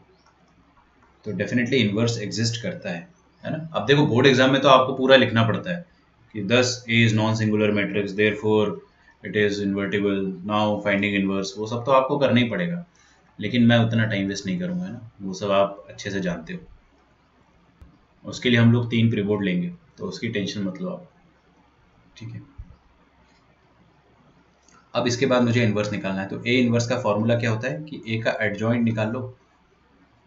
तो डेफिनेटली इन्वर्स एग्जिस्ट करता है ना। अब देखो बोर्ड एग्जाम में तो आपको पूरा लिखना पड़ता है कि 10 A is non singular matrix therefore it is invertible, now finding inverse, वो सब तो आपको करना ही पड़ेगा, लेकिन मैं उतना टाइम वेस्ट नहीं करूंगा ना, वो सब आप अच्छे से जानते हो। उसके लिए हम लोग 3 प्री बोर्ड लेंगे, तो उसकी टेंशन मत लो आप। ठीक है, अब इसके बाद मुझे इन्वर्स निकालना है। तो ए इन्वर्स का फॉर्मूला क्या होता है कि ए का एडजॉइंट निकाल लो,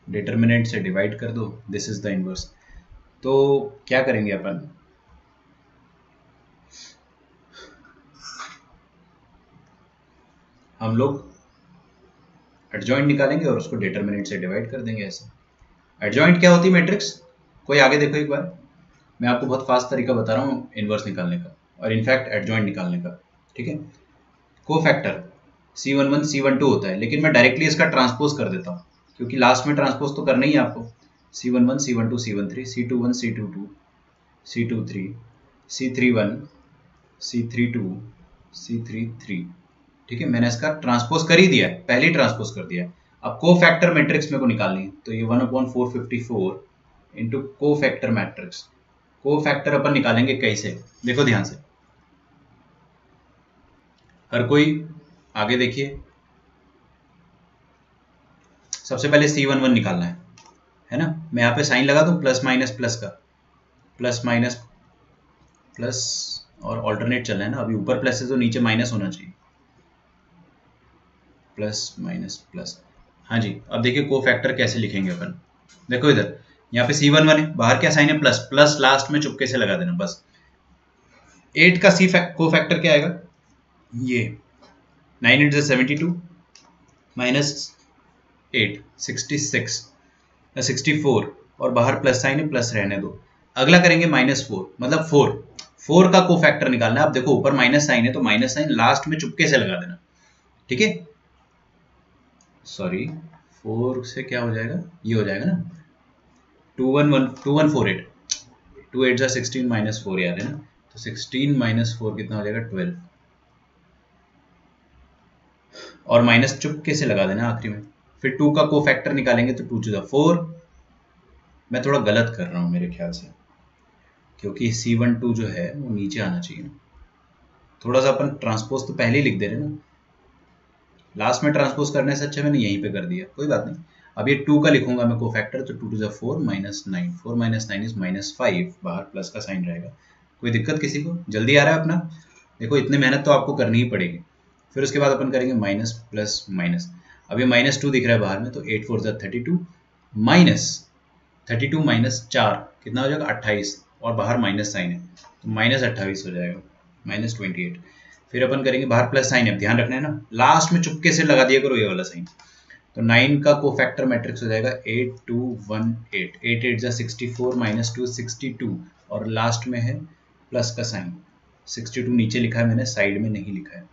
डिटर्मिनेंट से डिवाइड कर दो, दिस इज द इन्वर्स। तो क्या करेंगे अपन, हम लोग एडजॉइंट निकालेंगे और उसको डिटर्मिनेंट से डिवाइड कर देंगे ऐसे। एडजॉइंट क्या होती है मैट्रिक्स, कोई आगे देखो एक बार, मैं आपको बहुत फास्ट तरीका बता रहा हूँ इन्वर्स निकालने का और इनफैक्ट एडजॉइंट निकालने का। ठीक है, कोफैक्टर C11 C12 होता है, लेकिन मैं डायरेक्टली इसका ट्रांसपोज कर देता हूँ क्योंकि लास्ट में ट्रांसपोज तो करना ही है आपको। C11 C12 C13 C21 C22 C23 C31 C32 C33। ठीक है, मैंने इसका ट्रांसपोज कर ही दिया है, पहले ही ट्रांसपोज कर दिया है। अब कोफैक्टर मैट्रिक्स मेरे को निकालनी है, तो ये 1/454 इंटू कोफैक्टर मैट्रिक्स। कोफैक्टर अपन निकालेंगे कैसे, देखो ध्यान से, हर कोई आगे देखिए। सबसे पहले C11 निकालना है ना। मैं यहाँ पे साइन लगा दूं प्लस माइनस प्लस का, प्लस माइनस प्लस, और ऑल्टरनेट चलना है ना, अभी ऊपर प्लस है तो नीचे माइनस होना चाहिए, प्लस माइनस प्लस। हाँ जी, अब देखिए कोफैक्टर कैसे लिखेंगे अपन। देखो इधर, यहाँ पे C11 है, बाहर क्या साइन है प्लस, प्लस लास्ट में चुपके से लगा देना बस। 8 का कोफैक्टर क्या आएगा, ये 9 8 72 माइनस 8 66 64, और बाहर प्लस साइन है, प्लस रहने दो। अगला करेंगे -4, मतलब 4 का कोफैक्टर निकालना है। अब देखो ऊपर माइनस साइन है तो माइनस साइन लास्ट में चुपके से लगा देना। ठीक है, सॉरी 4 से क्या हो जाएगा, ये हो जाएगा ना 2148, 2 8 16 माइनस 4 याद है ना, तो 16 माइनस 4 कितना हो जाएगा 12, और माइनस चुपके से लगा देना आखिरी में। फिर 2 का कोफैक्टर निकालेंगे तो 2 to the 4। मैं थोड़ा गलत कर रहा हूँ मेरे ख्याल से, क्योंकि C12 जो है वो नीचे आना चाहिए ना, थोड़ा सा अपन ट्रांसपोज तो पहले ही लिख दे रहे ना, लास्ट में ट्रांसपोज करने से अच्छा मैंने यहीं पे कर दिया, कोई बात नहीं। अब ये 2 का लिखूंगा मैं कोफैक्टर, तो 2 to the 4 minus 9, 4 minus 9 is -5, बाहर प्लस का साइन रहेगा। कोई दिक्कत किसी को, जल्दी आ रहा है अपना, देखो इतनी मेहनत तो आपको करनी ही पड़ेगी। फिर उसके बाद अपन करेंगे माइनस प्लस माइनस। अब ये -2 दिख रहा है बाहर में, तो 8 4 32 माइनस 32 माइनस 4 कितना हो जाएगा 28, और बाहर माइनस साइन है तो -28 हो जाएगा, -28। फिर अपन करेंगे बाहर प्लस साइन, अब ध्यान रखना है ना, लास्ट में चुपके से लगा दिया करो ये वाला साइन। तो 9 का कोफैक्टर मैट्रिक्स हो जाएगा 8 2 1 8, 8 8 जा 64 माइनस 2 62, और लास्ट में है प्लस का साइन। 62 नीचे लिखा है मैंने, साइड में नहीं लिखा है,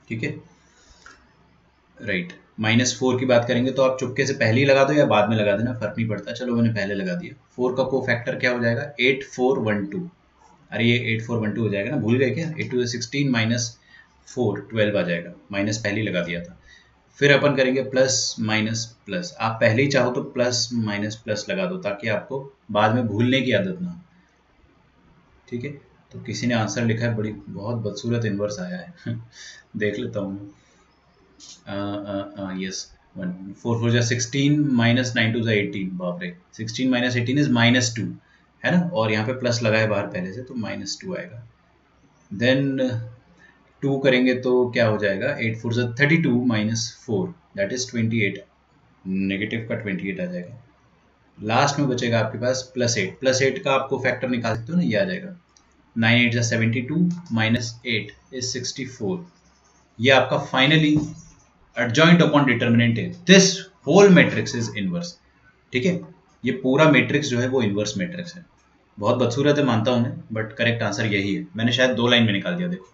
ठीक है, राइट। -4 की बात करेंगे तो आप चुपके से पहले ही लगा दो या बाद में लगा देना, फर्क नहीं पड़ता, चलो मैंने पहले लगा दिया। 4 का कोफैक्टर क्या हो जाएगा 8 4 1 2, अरे ये 8 4 1 2 हो जाएगा ना, भूल गए क्या, 8 2 16 माइनस 4 12 आ जाएगा, माइनस पहले ही लगा दिया था। फिर अपन करेंगे प्लस माइनस प्लस, आप पहले ही चाहो तो प्लस माइनस प्लस लगा दो ताकि आपको बाद में भूलने की आदत ना हो, ठीक है। तो किसी ने आंसर लिखा है, बड़ी बहुत बदसूरत इन्वर्स आया है देख लेता हूँ। यस, 4 4 जा 16 माइनस 9 2 जा 18, बाप रे, 16 माइनस 18 इज -2 है ना, और यहाँ पे प्लस लगा है बाहर पहले से तो -2 आएगा। देन 2 करेंगे तो क्या हो जाएगा 8 4 जा 32 माइनस 4 दैट इज 28, नेगेटिव का 28 आ जाएगा। लास्ट में बचेगा आपके पास +8, +8 का आपको फैक्टर निकाल सकते हो ना, ये आ जाएगा 9 8 जा 72 माइनस 8 इज 64। ये आपका फाइनली adjoint upon determinant है, this whole matrix is inverse, ठीक है। ये पूरा मैट्रिक्स जो है वो इनवर्स मैट्रिक्स है। बहुत बदसूरत है मानता हूं मैं, बट करेक्ट आंसर यही है। मैंने शायद 2 लाइन में निकाल दिया। देखो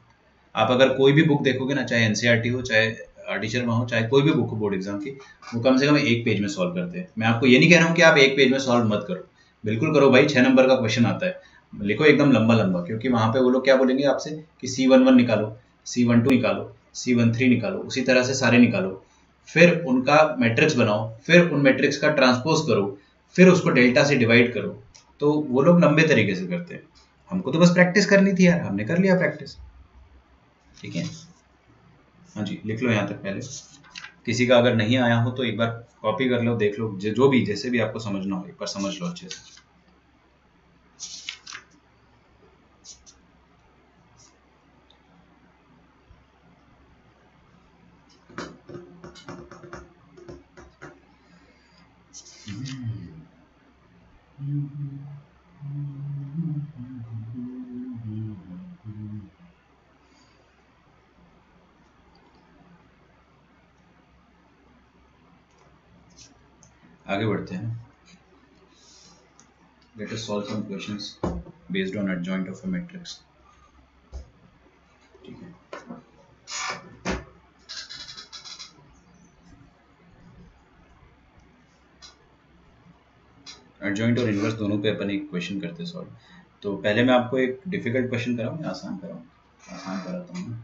आप अगर कोई भी बुक देखोगे ना, चाहे एनसीईआरटी हो, चाहे आरटी शर्मा हो, चाहे कोई भी बुक हो बोर्ड एग्जाम की, वो कम से कम 1 पेज में सॉल्व करते हैं। मैं आपको ये नहीं कह रहा हूँ कि आप 1 पेज में सॉल्व मत करो, बिल्कुल करो भाई, 6 नंबर का क्वेश्चन आता है, लिखो एकदम लंबा लंबा, क्योंकि वहां पे वो लोग क्या बोलेंगे आपसे कि C11 निकालो, C12 निकालो, C13 निकालो, उसी तरह से सारे निकालो, फिर उनका मैट्रिक्स बनाओ, फिर उन मैट्रिक्स का ट्रांसपोज करो, फिर उसको डेल्टा से डिवाइड करो। तो वो लोग लंबे तरीके से करते हैं, हमको तो बस प्रैक्टिस करनी थी यार, हमने कर लिया प्रैक्टिस, ठीक है। हाँ जी, लिख लो यहाँ तक पहले, किसी का अगर नहीं आया हो तो एक बार कॉपी कर लो, देख लो, जो भी जैसे भी आपको समझना हो एक बार समझ लो अच्छे से। आगे बढ़ते हैं। Let us solve some questions based on adjoint of a matrix, ठीक है। एडजॉइंट और इनवर्स दोनों पे अपन एक क्वेश्चन करते सॉल्व। तो पहले मैं आपको एक डिफिकल्ट क्वेश्चन कराऊं या आसान कराऊं? आसान कराता हूँ।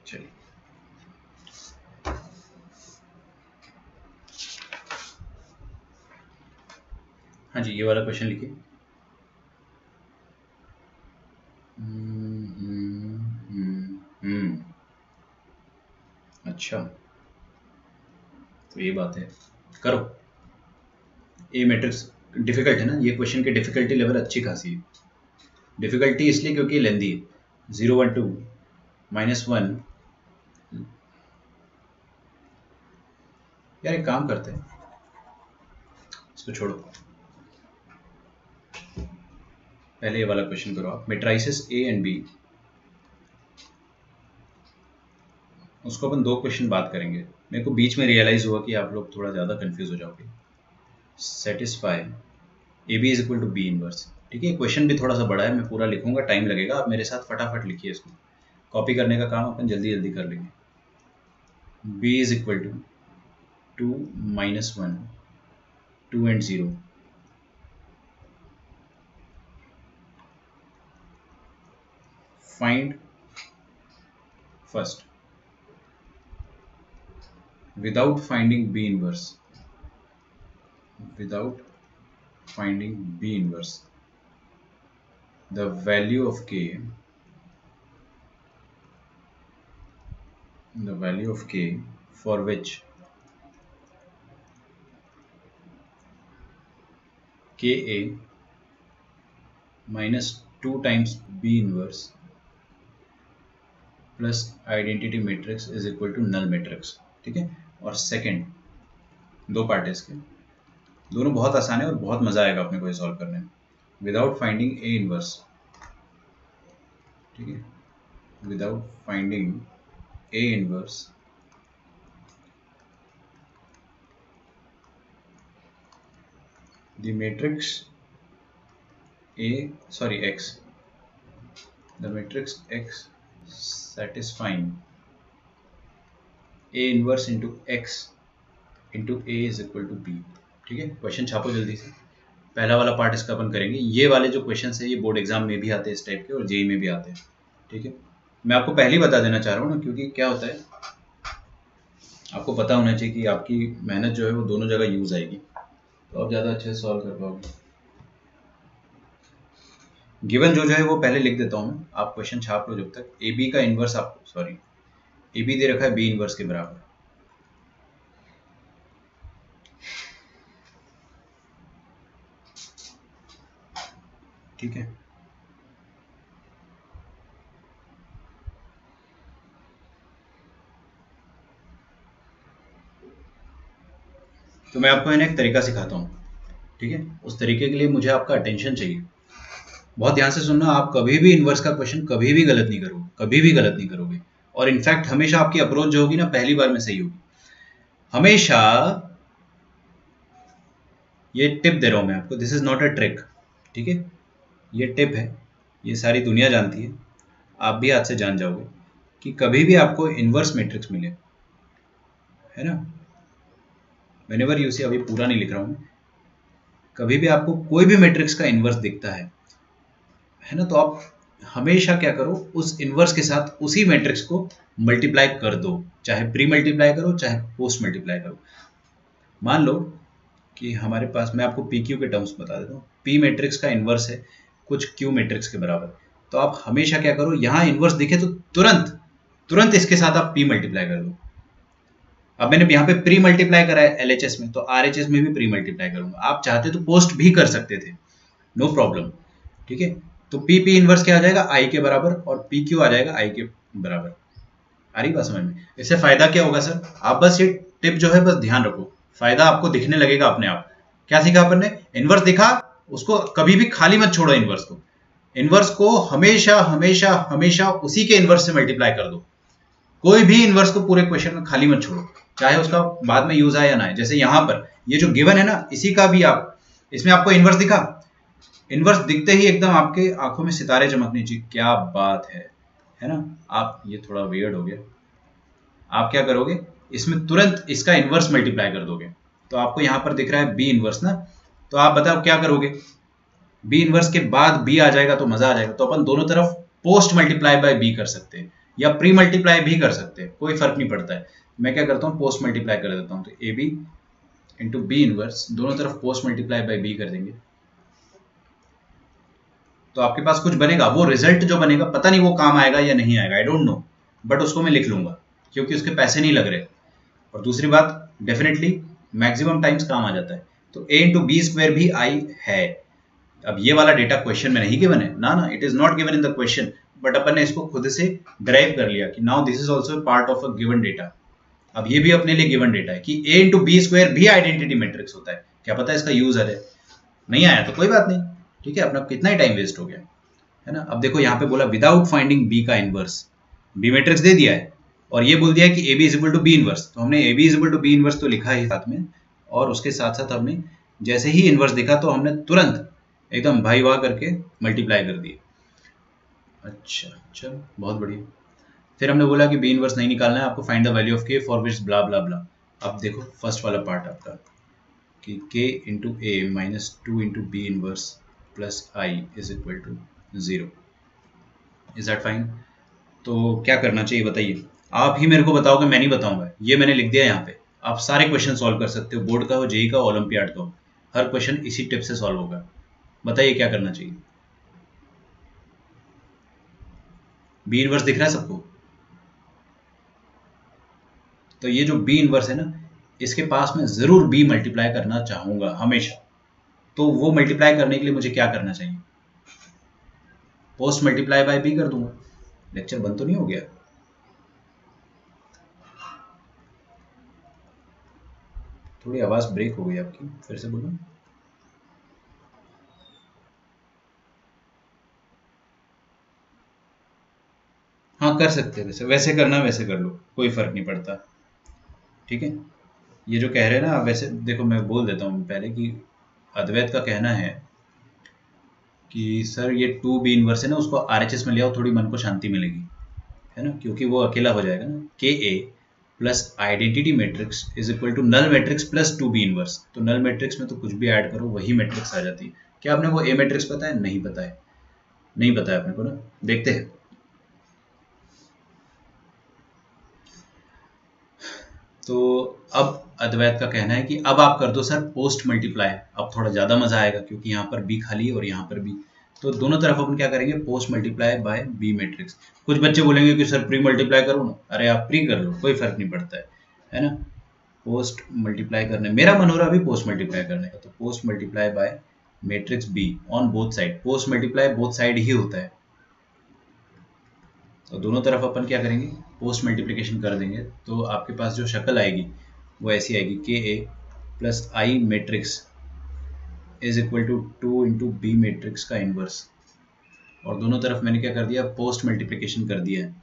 चलिए, हाँ जी, ये वाला क्वेश्चन लिखिए। अच्छा, तो ये बात है, करो। ए मैट्रिक्स डिफिकल्ट है ना, ये क्वेश्चन की डिफिकल्टी लेवल अच्छी खासी है। डिफिकल्टी इसलिए क्योंकि लेंदी है, 0 1 2 -1। यार एक काम करते हैं, इसको छोड़ो, पहले ये वाला क्वेश्चन करो आप। मैट्रिसेस ए एंड बी, उसको अपन 2 क्वेश्चन बात करेंगे। मेरे को बीच में रियलाइज हुआ कि आप लोग थोड़ा ज़्यादा कंफ्यूज हो जाओगे। Satisfy A B is equal to B inverse, ठीक है। क्वेश्चन भी थोड़ा सा बड़ा है, मैं पूरा लिखूंगा, टाइम लगेगा, आप मेरे साथ फटाफट लिखिए इसको, कॉपी करने का काम अपन जल्दी जल्दी कर लेंगे। b is equal to 2 -1 2 and 0, find first without finding b inverse, without finding b inverse, the value of k, the value of k for which ka minus 2 times b inverse plus identity matrix is equal to null matrix, ठीक है। और second, 2 part है इसके, दोनों बहुत आसान है और बहुत मजा आएगा अपने को ये सॉल्व करने में। विदाउट फाइंडिंग ए इनवर्स, ठीक है, without finding A inverse the matrix X, the matrix X satisfying A inverse into X into A is equal to B। ठीक है, क्वेश्चन छापो जल्दी से। पहला वाला पार्ट इसका अपन करेंगे। ये वाले जो क्वेश्चन है ये बोर्ड एग्जाम में भी आते हैं इस टाइप के, और जेई में भी आते हैं। ठीक है, मैं आपको पहले ही बता देना चाह रहा हूँ ना, क्योंकि क्या होता है आपको पता होना चाहिए कि आपकी मेहनत जो है वो दोनों जगह यूज आएगी, तो आप ज़्यादा अच्छे से सॉल्व कर पाओगे। गिवन जो है वो पहले लिख देता हूँ मैं, आप क्वेश्चन छाप लो जब तक। ए बी का इनवर्स आपको, सॉरी, ए बी दे रखा है बी इनवर्स के बराबर। ठीक है, तो मैं आपको एक तरीका सिखाता हूँ। ठीक है, उस तरीके के लिए मुझे आपका अटेंशन चाहिए। बहुत ध्यान से सुनना, आप कभी भी इनवर्स का क्वेश्चन कभी भी गलत नहीं करोगे, कभी भी गलत नहीं करोगे। और इनफैक्ट हमेशा आपकी अप्रोच जो होगी ना पहली बार में सही होगी हमेशा। ये टिप दे रहा हूं मैं आपको, this is not a trick. ठीक है, ये टिप है, ये सारी दुनिया जानती है, आप भी आज से जान जाओगे कि कभी भी आपको इनवर्स मैट्रिक्स मिले, है ना, व्हेनेवर यू सी, अभी पूरा नहीं लिख रहा हूं मैं, कभी भी आपको कोई भी मैट्रिक्स का इनवर्स दिखता है ना, तो आप हमेशा क्या करो, उस इनवर्स के साथ उसी मैट्रिक्स को मल्टीप्लाई कर दो, चाहे प्री मल्टीप्लाई करो चाहे पोस्ट मल्टीप्लाई करो। मान लो कि हमारे पास, मैं आपको पी क्यू के टर्म्स बता देता हूँ, पी मैट्रिक्स का इनवर्स है कुछ क्यू मैट्रिक्स के बराबर, तो आप हमेशा क्या करो, यहां इनवर्स दिखे तो तुरंत तुरंत इसके साथ आप पी मल्टीप्लाई कर दो। अब मैंने यहाँ पे प्री मल्टीप्लाई करा है एलएचएस में, तो आरएचएस में भी प्री मल्टीप्लाई करूंगा। आप चाहते तो पोस्ट भी कर सकते थे, नो प्रॉब्लम। ठीक है, तो पी पी इनवर्स क्या आ जाएगा, आई के बराबर, और पी क्यू आ जाएगा आई के बराबर। आ रही बात समझ में? इससे फायदा क्या होगा सर, आप बस ये टिप जो है बस ध्यान रखो, फायदा आपको दिखने लगेगा अपने आप। क्या सीखा अपन ने, इनवर्स दिखा, उसको कभी भी खाली मत छोड़ो। इनवर्स को, इनवर्स को हमेशा हमेशा हमेशा उसी के इनवर्स से मल्टीप्लाई कर दो। कोई भी इनवर्स को पूरे क्वेश्चन में खाली मत छोड़ो, चाहे उसका बाद में यूज आए या ना आए। जैसे यहां पर ये जो गिवन है ना, इसी का भी आप, इसमें आपको इनवर्स दिखा, इनवर्स दिखते ही एकदम आपके आंखों में सितारे चमकने चाहिए, क्या बात है ना। आप, ये थोड़ा वियर्ड हो गया, आप क्या करोगे, इसमें तुरंत इसका इनवर्स मल्टीप्लाई कर दोगे। तो आपको यहां पर दिख रहा है बी इनवर्स ना, तो आप बताओ क्या करोगे, बी इनवर्स के बाद बी आ जाएगा तो मजा आ जाएगा। तो अपन दोनों तरफ पोस्ट मल्टीप्लाई बाय बी कर सकते हैं, या प्री मल्टीप्लाई भी कर सकते हैं, कोई फर्क नहीं पड़ता है। मैं क्या करता हूँ, पोस्ट मल्टीप्लाई कर देता हूँ, तो A B into B inverse, दोनों तरफ पोस्ट मल्टीप्लाई बाय बी कर देंगे, तो आपके पास कुछ बनेगा। वो रिजल्ट जो बनेगा पता नहीं वो काम आएगा या नहीं आएगा, आई डोंट नो, बट उसको मैं लिख लूंगा क्योंकि उसके पैसे नहीं लग रहे। और दूसरी बात, डेफिनेटली मैक्सिमम टाइम्स काम आ जाता है। तो ए इंटू बी स्क्वायर भी आई है। अब ये वाला डेटा क्वेश्चन में नहीं गिवन है ना, it is not given in the question, but अपन ने इसको खुद से ड्राइव कर लिया कि now this is also part of a given data. अब ये भी अपने लिए गिवन डेटा है कि ए इंटू बी स्क्वायर भी आइडेंटिटी मैट्रिक्स होता है, क्या पता है इसका यूज आ जाए। नहीं आया तो कोई बात नहीं, ठीक है, अपना कितना ही टाइम वेस्ट हो गया, है ना। अब देखो यहाँ पे बोला विदाउट फाइंडिंग बी का इनवर्स, बी मैट्रिक्स दे दिया है और ये बोल दिया है कि A B is equal to B inverse, तो हमने A B is equal to B inverse तो लिखा है साथ में, और उसके साथ साथ हमने जैसे ही इनवर्स दिखा तो हमने तुरंत एकदम भाई वाह करके मल्टीप्लाई कर दिए। अच्छा चलो बहुत बढ़िया। फिर हमने बोला कि बी इनवर्स नहीं निकालना है आपको, find the value of K for which blah blah blah. अब देखो फर्स्ट वाला पार्ट आपका कि k into A minus two into B inverse plus I is equal to 0। Is that fine? तो क्या करना चाहिए बताइए, आप ही मेरे को बताओगे, मैं नहीं बताऊंगा। ये मैंने लिख दिया यहाँ पे, आप सारे क्वेश्चन सॉल्व कर सकते हो, बोर्ड का हो, जेई का हो, ओलंपियाड का हो, हर क्वेश्चन इसी टिप से सॉल्व होगा। बताइए क्या करना चाहिए। बी इनवर्स दिख रहा है सबको? तो ये जो बी इनवर्स है ना, इसके पास मैं जरूर बी मल्टीप्लाई करना चाहूंगा हमेशा। तो वो मल्टीप्लाई करने के लिए मुझे क्या करना चाहिए, पोस्ट मल्टीप्लाई बाय बी कर दूंगा। लेक्चर बंद तो नहीं हो गया? थोड़ी आवाज़ ब्रेक हो गई आपकी, फिर से बोलो। हाँ कर सकते हैं, वैसे वैसे करना वैसे कर लो, कोई फर्क नहीं पड़ता। ठीक है, ये जो कह रहे हैं ना, वैसे देखो मैं बोल देता हूँ पहले कि अद्वैत का कहना है कि सर ये टू बी इनवर्स है ना, उसको आरएचएस में ले आओ, थोड़ी मन को शांति मिलेगी, है ना, क्योंकि वो अकेला हो जाएगा ना। K A plus identity matrix is equal to null matrix plus two B inverse. तो नल मैट्रिक्स में तो कुछ भी ऐड करो वही मैट्रिक्स आ जाती है। क्या आपने वो ए मैट्रिक्स पता है? नहीं पता है, नहीं पता है अपने को ना, देखते हैं। तो अब अद्वैत का कहना है कि अब आप कर दो सर पोस्ट मल्टीप्लाई, अब थोड़ा ज़्यादा मज़ा आएगा क्योंकि यहाँ पर बी खाली है और यहाँ पर बी, तो दोनों तरफ अपन क्या करेंगे, post multiply by B matrix. कुछ बच्चे बोलेंगे कि सर प्री मल्टीप्लाई करो ना, अरे आप प्री कर लो, कोई फर्क नहीं पड़ता है ना। पोस्ट मल्टीप्लाई करने, मेरा मन हो रहा है अभी पोस्ट मल्टीप्लाई करने का, तो post multiply by matrix B on both side. Post multiply both side ही होता है, तो दोनों तरफ अपन क्या करेंगे, पोस्ट मल्टीप्लिकेशन कर देंगे। तो आपके पास जो शक्ल आएगी वो ऐसी आएगी, k A plus I matrix is equal to two into B matrix का इनवर्स। और दोनों तरफ मैंने क्या कर दिया, पोस्ट मल्टीप्लिकेशन कर दिया है,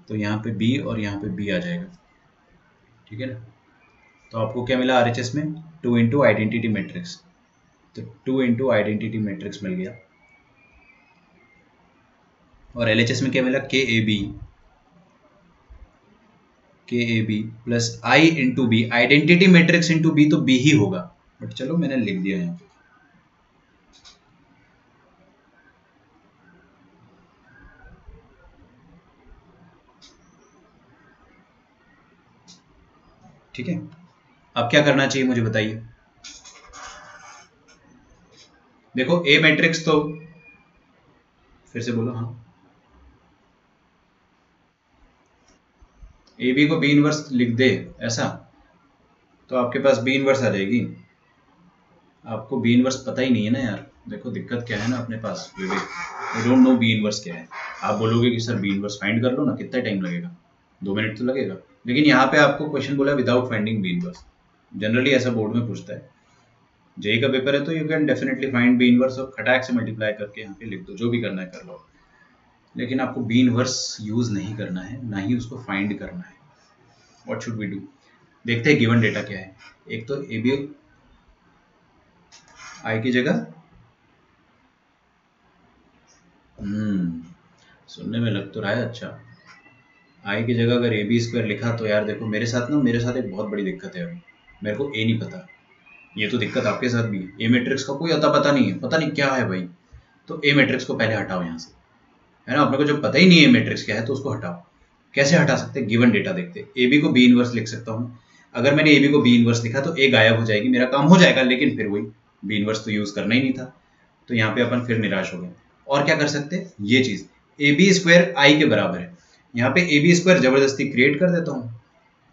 तो यहाँ पे बी और यहाँ पे बी आ जाएगा। ठीक है ना, तो आपको क्या मिला आरएचएस में, टू इंटू आइडेंटिटी मैट्रिक्स, तो टू इंटू आइडेंटिटी मैट्रिक्स मिल गया। और एलएचएस में क्या मिला, K A B plus I into B, identity matrix into B, तो बी ही होगा, बट चलो मैंने लिख दिया यहाँ पे। ठीक है, अब क्या करना चाहिए मुझे बताइए। देखो ए मैट्रिक्स तो, फिर से बोलो। हाँ, ए बी को बी इनवर्स लिख दे ऐसा, तो आपके पास बी इनवर्स आ जाएगी। आपको बी इनवर्स पता ही नहीं है ना यार, देखो दिक्कत क्या है ना अपने पास, Vivek, you don't know B inverse क्या है। आप बोलोगे कि सर बी इनवर्स फाइंड कर लो ना, कितना टाइम लगेगा, 2 मिनट तो लगेगा, लेकिन यहाँ पे आपको क्वेश्चन बोला without finding B inverse. Generally ऐसा बोर्ड में पूछता है, जेई का पेपर है तो you can definitely find B inverse और खटाक से मल्टीप्लाई करके यहाँ पे लिख दो, जो भी करना है कर लो, लेकिन आपको बी इनवर्स यूज नहीं करना है, ना ही उसको फाइंड करना है। व्हाट शुड वी डू, देखते हैं गिवन डेटा क्या है। एक तो ए बी आई की जगह, सुनने में लग तो रहा है अच्छा, आई की जगह अगर ए बी स्क्वायर लिखा तो यार देखो मेरे साथ ना, मेरे साथ एक बहुत बड़ी दिक्कत है अभी, मेरे को ए नहीं पता। ये तो दिक्कत आपके साथ भी है, ए मैट्रिक्स का कोई अता पता नहीं है, पता नहीं क्या है भाई। तो ए मैट्रिक्स को पहले हटाओ यहाँ से, है ना, अपने को जब पता ही नहीं है मैट्रिक्स क्या है तो उसको हटाओ। कैसे हटा सकते हैं, गिवन डेटा देखते, ए बी को बी इनवर्स लिख सकता हूँ। अगर मैंने ए बी को बी इनवर्स लिखा तो ए गायब हो जाएगी, मेरा काम हो जाएगा, लेकिन फिर वही बी इनवर्स तो यूज करना ही नहीं था, तो यहाँ पे अपन फिर निराश हो गए। और क्या कर सकते हैं, ये चीज ए बी स्क्वायर आई के बराबर है, यहाँ पे ए बी स्क्वायर जबरदस्ती क्रिएट कर देता हूँ।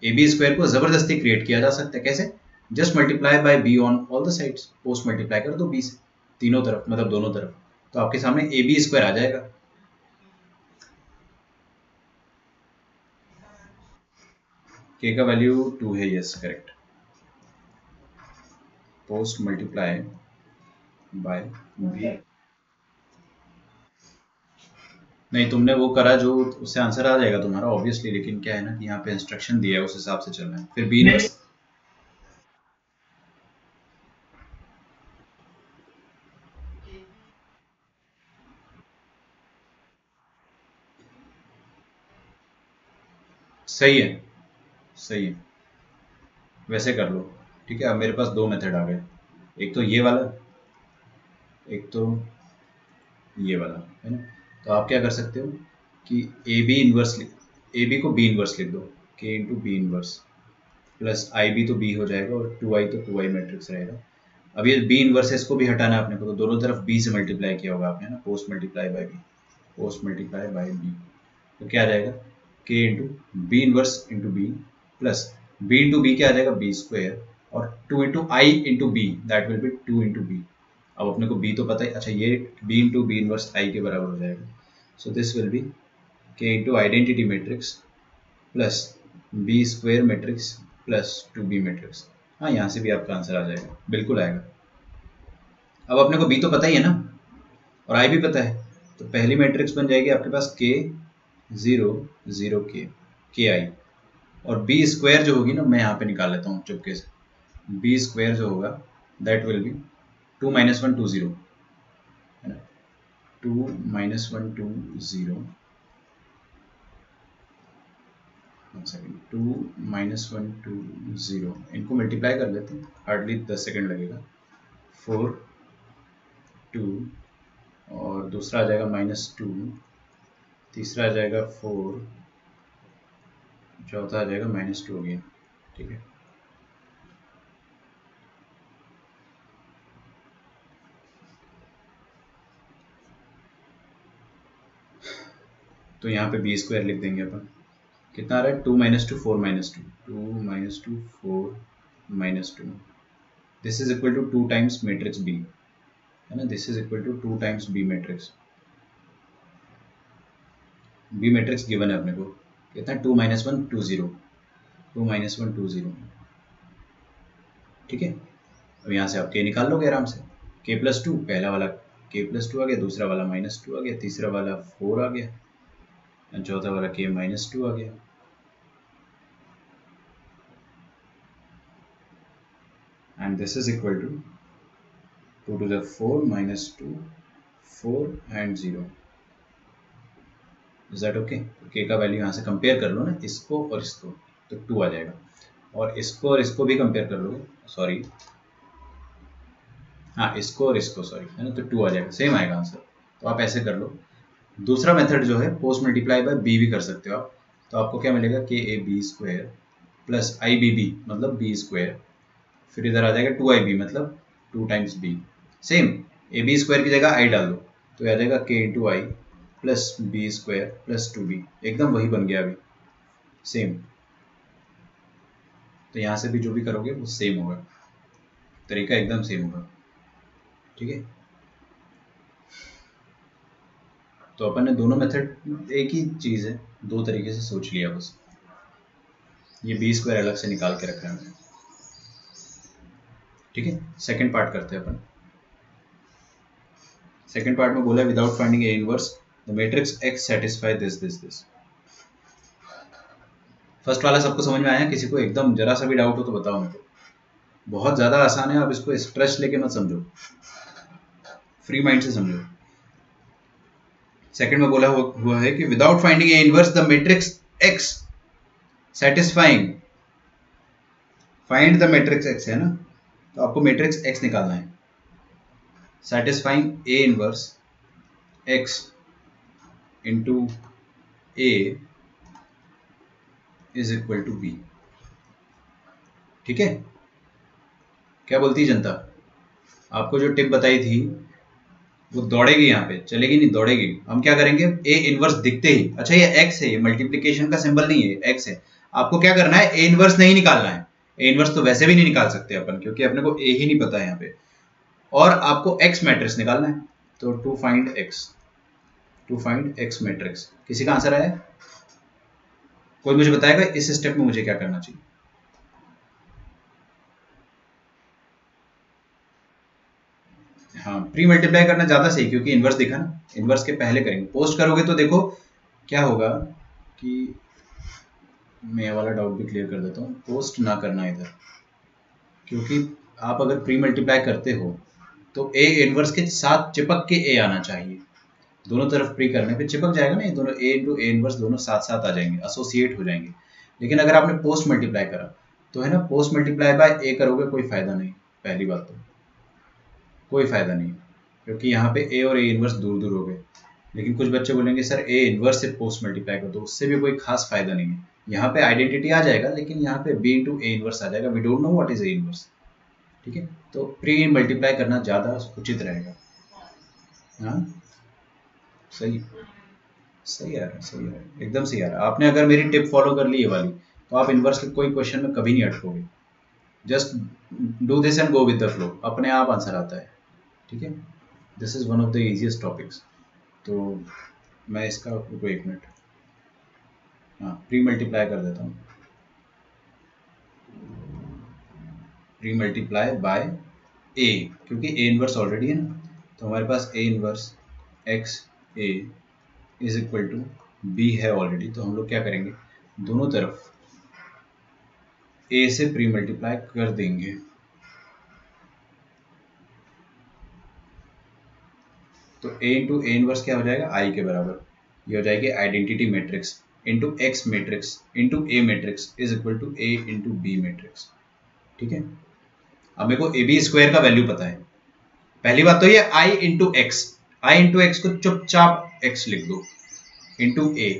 ए बी स्क्वायर को जबरदस्ती क्रिएट किया जा सकता है, कैसे, just multiply by be on all the sides, post multiply कर दो बी से तीनों तरफ, मतलब दोनों तरफ, तो आपके सामने ए बी स्क्वायर आ जाएगा। के का वैल्यू 2 है, yes correct, post multiply by B. नहीं तुमने वो करा जो, उससे आंसर आ जाएगा तुम्हारा ऑब्वियसली, लेकिन क्या है ना कि यहाँ पे इंस्ट्रक्शन दिया है उस हिसाब से चलना है, फिर बी इनवर्स। सही है, सही है, वैसे कर लो। ठीक है, अब मेरे पास दो मेथड आ गए, एक तो ये वाला, एक तो ये वाला, है ना। तो आप क्या कर सकते हो कि A B inverse, A B को बी इनवर्स लिख दो, K into B inverse plus I B तो बी हो जाएगा और टू आई तो टू आई मैट्रिक्स रहेगा। अब ये बी इनवर्सेस को भी हटाना है अपने को, तो दोनों तरफ बी से मल्टीप्लाई किया होगा आपने ना, post multiply by B, post multiply by B, तो क्या आ जाएगा, के into B inverse into B plus B into B क्या आ जाएगा, बी स्क्वायर, और two into I into B, that will be two into B. अब अपने को बी तो पता है, अच्छा ये B into B inverse I के बराबर हो जाएगा, so this will be K into identity matrix plus B square matrix plus two B matrix. हाँ, यहाँ से भी आपका आंसर आ जाएगा, बिल्कुल आएगा। अब अपने को बी तो पता ही है ना, और आई भी पता है, तो पहली मैट्रिक्स बन जाएगी आपके पास के 0 0 के आई, और बी स्क्वायर जो होगी ना, मैं यहाँ पे निकाल लेता हूँ चुपके से। बी स्क्वायर जो होगा दैट विल बी 2 - 1 2 0, है ना, 2 - 1 2 0, 2 - 1 2 0, इनको मल्टीप्लाई कर लेते हैं, हार्डली 10 सेकेंड लगेगा। 4 2, और दूसरा आ जाएगा -2, तीसरा आ जाएगा 4, चौथा आ जाएगा -2 हो गया, ठीक है। तो यहाँ पे बी स्क्वायर लिख देंगे अपन, कितना आ रहा है, 2 - 2 4 -2, 2 - 2 4 -2, this is equal to 2 times matrix B, है ना, this is equal to 2 times B matrix. B matrix given है अपने को, कितना, 2 - 1 2 0, 2 - 1 2 0, ठीक है। अब यहाँ से आप के निकाल लोगे आराम से, k+2, पहला वाला k+2 आ गया, दूसरा वाला -2 आ गया, तीसरा वाला 4 आ गया, चौथा वाला k -2 आ गया। And this is equal to 2 to the 4 -2 4 and 0. Is that okay? तो k का वैल्यू यहाँ से कंपेयर कर लो ना, इसको और इसको, तो 2 आ जाएगा, और इसको भी कंपेयर कर लोगे, सॉरी, हाँ इसको और इसको, सॉरी, है ना, तो 2 आ जाएगा, सेम आएगा आंसर। तो आप ऐसे कर लो। दूसरा मेथड जो है, पोस्ट मल्टीप्लाई बाय बी भी कर सकते हो आप, तो आपको क्या मिलेगा, k A B square plus I B B मतलब बी स्क्वायर, फिर इधर आ जाएगा 2 IB मतलब 2 times B, same A B square की जगह आई डाल दो, तो आ जाएगा के into I plus B square plus 2B, एकदम वही बन गया अभी, सेम। तो यहाँ से भी जो भी करोगे वो सेम होगा, तरीका एकदम सेम होगा, ठीक है। तो अपन ने दोनों मेथड, एक ही चीज़ है, दो तरीके से सोच लिया बस, ये बी स्क्वायर अलग से निकाल के रखा है मैंने, ठीक है। सेकेंड पार्ट करते हैं अपन। सेकेंड पार्ट में बोला, without finding A inverse the matrix x satisfy this this this. First वाला सबको समझ में आया? किसी को एकदम जरा सा भी डाउट हो तो बताओ मेरे को, बहुत ज़्यादा आसान है, आप इसको स्ट्रेस लेके मत समझो, फ्री माइंड से समझो। सेकंड में बोला हुआ है कि without finding A inverse the matrix X satisfying, find the matrix X, है ना, तो आपको मैट्रिक्स एक्स निकालना है, satisfying A inverse X into A is equal to B, ठीक है। क्या बोलती है जनता? आपको जो टिप बताई थी वो दौड़ेगी, यहाँ पे चलेगी नहीं, दौड़ेगी। हम क्या करेंगे, ए इनवर्स दिखते ही, अच्छा ये एक्स है, ये मल्टीप्लिकेशन का सिंबल नहीं है, एक्स है, आपको क्या करना है, ए इनवर्स नहीं निकालना है। ए इनवर्स तो वैसे भी नहीं निकाल सकते अपन, क्योंकि अपने को ए ही नहीं पता है यहाँ पे, और आपको एक्स मैट्रिक्स निकालना है। तो टू फाइंड एक्स मैट्रिक्स, किसी का आंसर आया? कोई मुझे बताएगा इस स्टेप में मुझे क्या करना चाहिए? हाँ, प्री मल्टीप्लाई करना ज्यादा सही, क्योंकि इनवर्स दिखा ना, इनवर्स के पहले करेंगे। पोस्ट करोगे तो देखो क्या होगा कि, मैं ये वाला डाउट भी क्लियर कर देता हूँ, पोस्ट ना करना इधर, क्योंकि आप अगर प्री मल्टीप्लाई करते हो तो ए इनवर्स के साथ चिपक के ए आना चाहिए, दोनों तरफ प्री करने पे चिपक जाएगा ना, ये दोनों ए इंटू ए इनवर्स दोनों साथ साथ आ जाएंगे, एसोसिएट हो जाएंगे। लेकिन अगर आपने पोस्ट मल्टीप्लाई करा तो है ना, पोस्ट मल्टीप्लाई बाय ए करोगे कोई फायदा नहीं, पहली बात तो कोई फायदा नहीं, क्योंकि यहाँ पे ए और ए इनवर्स दूर दूर हो गए। लेकिन कुछ बच्चे बोलेंगे सर ए इनवर्स से पोस्ट मल्टीप्लाई कर दो, उससे भी कोई खास फायदा नहीं है, यहाँ पे आइडेंटिटी आ जाएगा, लेकिन यहाँ पे बी इंटू ए इनवर्स आ जाएगा, we don't know what is A inverse, ठीक है। तो प्री मल्टीप्लाई करना ज़्यादा उचित रहेगा। हाँ, सही सही आ रहा है, सही आ रहा है, एकदम सही आ रहा है। आपने अगर मेरी टिप फॉलो कर ली ये वाली, तो आप इनवर्स के कोई क्वेश्चन में कभी नहीं अटकोगे, just do this and go with the flow, अपने आप आंसर आता है, ठीक है। This is one of the easiest topics. तो मैं इसका, रुको एक मिनट, हाँ प्री मल्टीप्लाई कर देता हूँ। प्री मल्टीप्लाई बाय ए, क्योंकि ए इनवर्स ऑलरेडी है ना, तो हमारे पास A inverse X A is equal to B है ऑलरेडी, तो हम लोग क्या करेंगे, दोनों तरफ ए से प्री मल्टीप्लाई कर देंगे। तो a इंटू ए इनवर्स क्या हो जाएगा, आई के बराबर, ये हो जाएगी identity matrix into X matrix into A matrix is equal to A into B matrix. ठीक है, अब मेरे को ए बी स्क्वायर का वैल्यू पता है। पहली बात तो ये आई इंटू एक्स को चुपचाप एक्स लिख दो into A,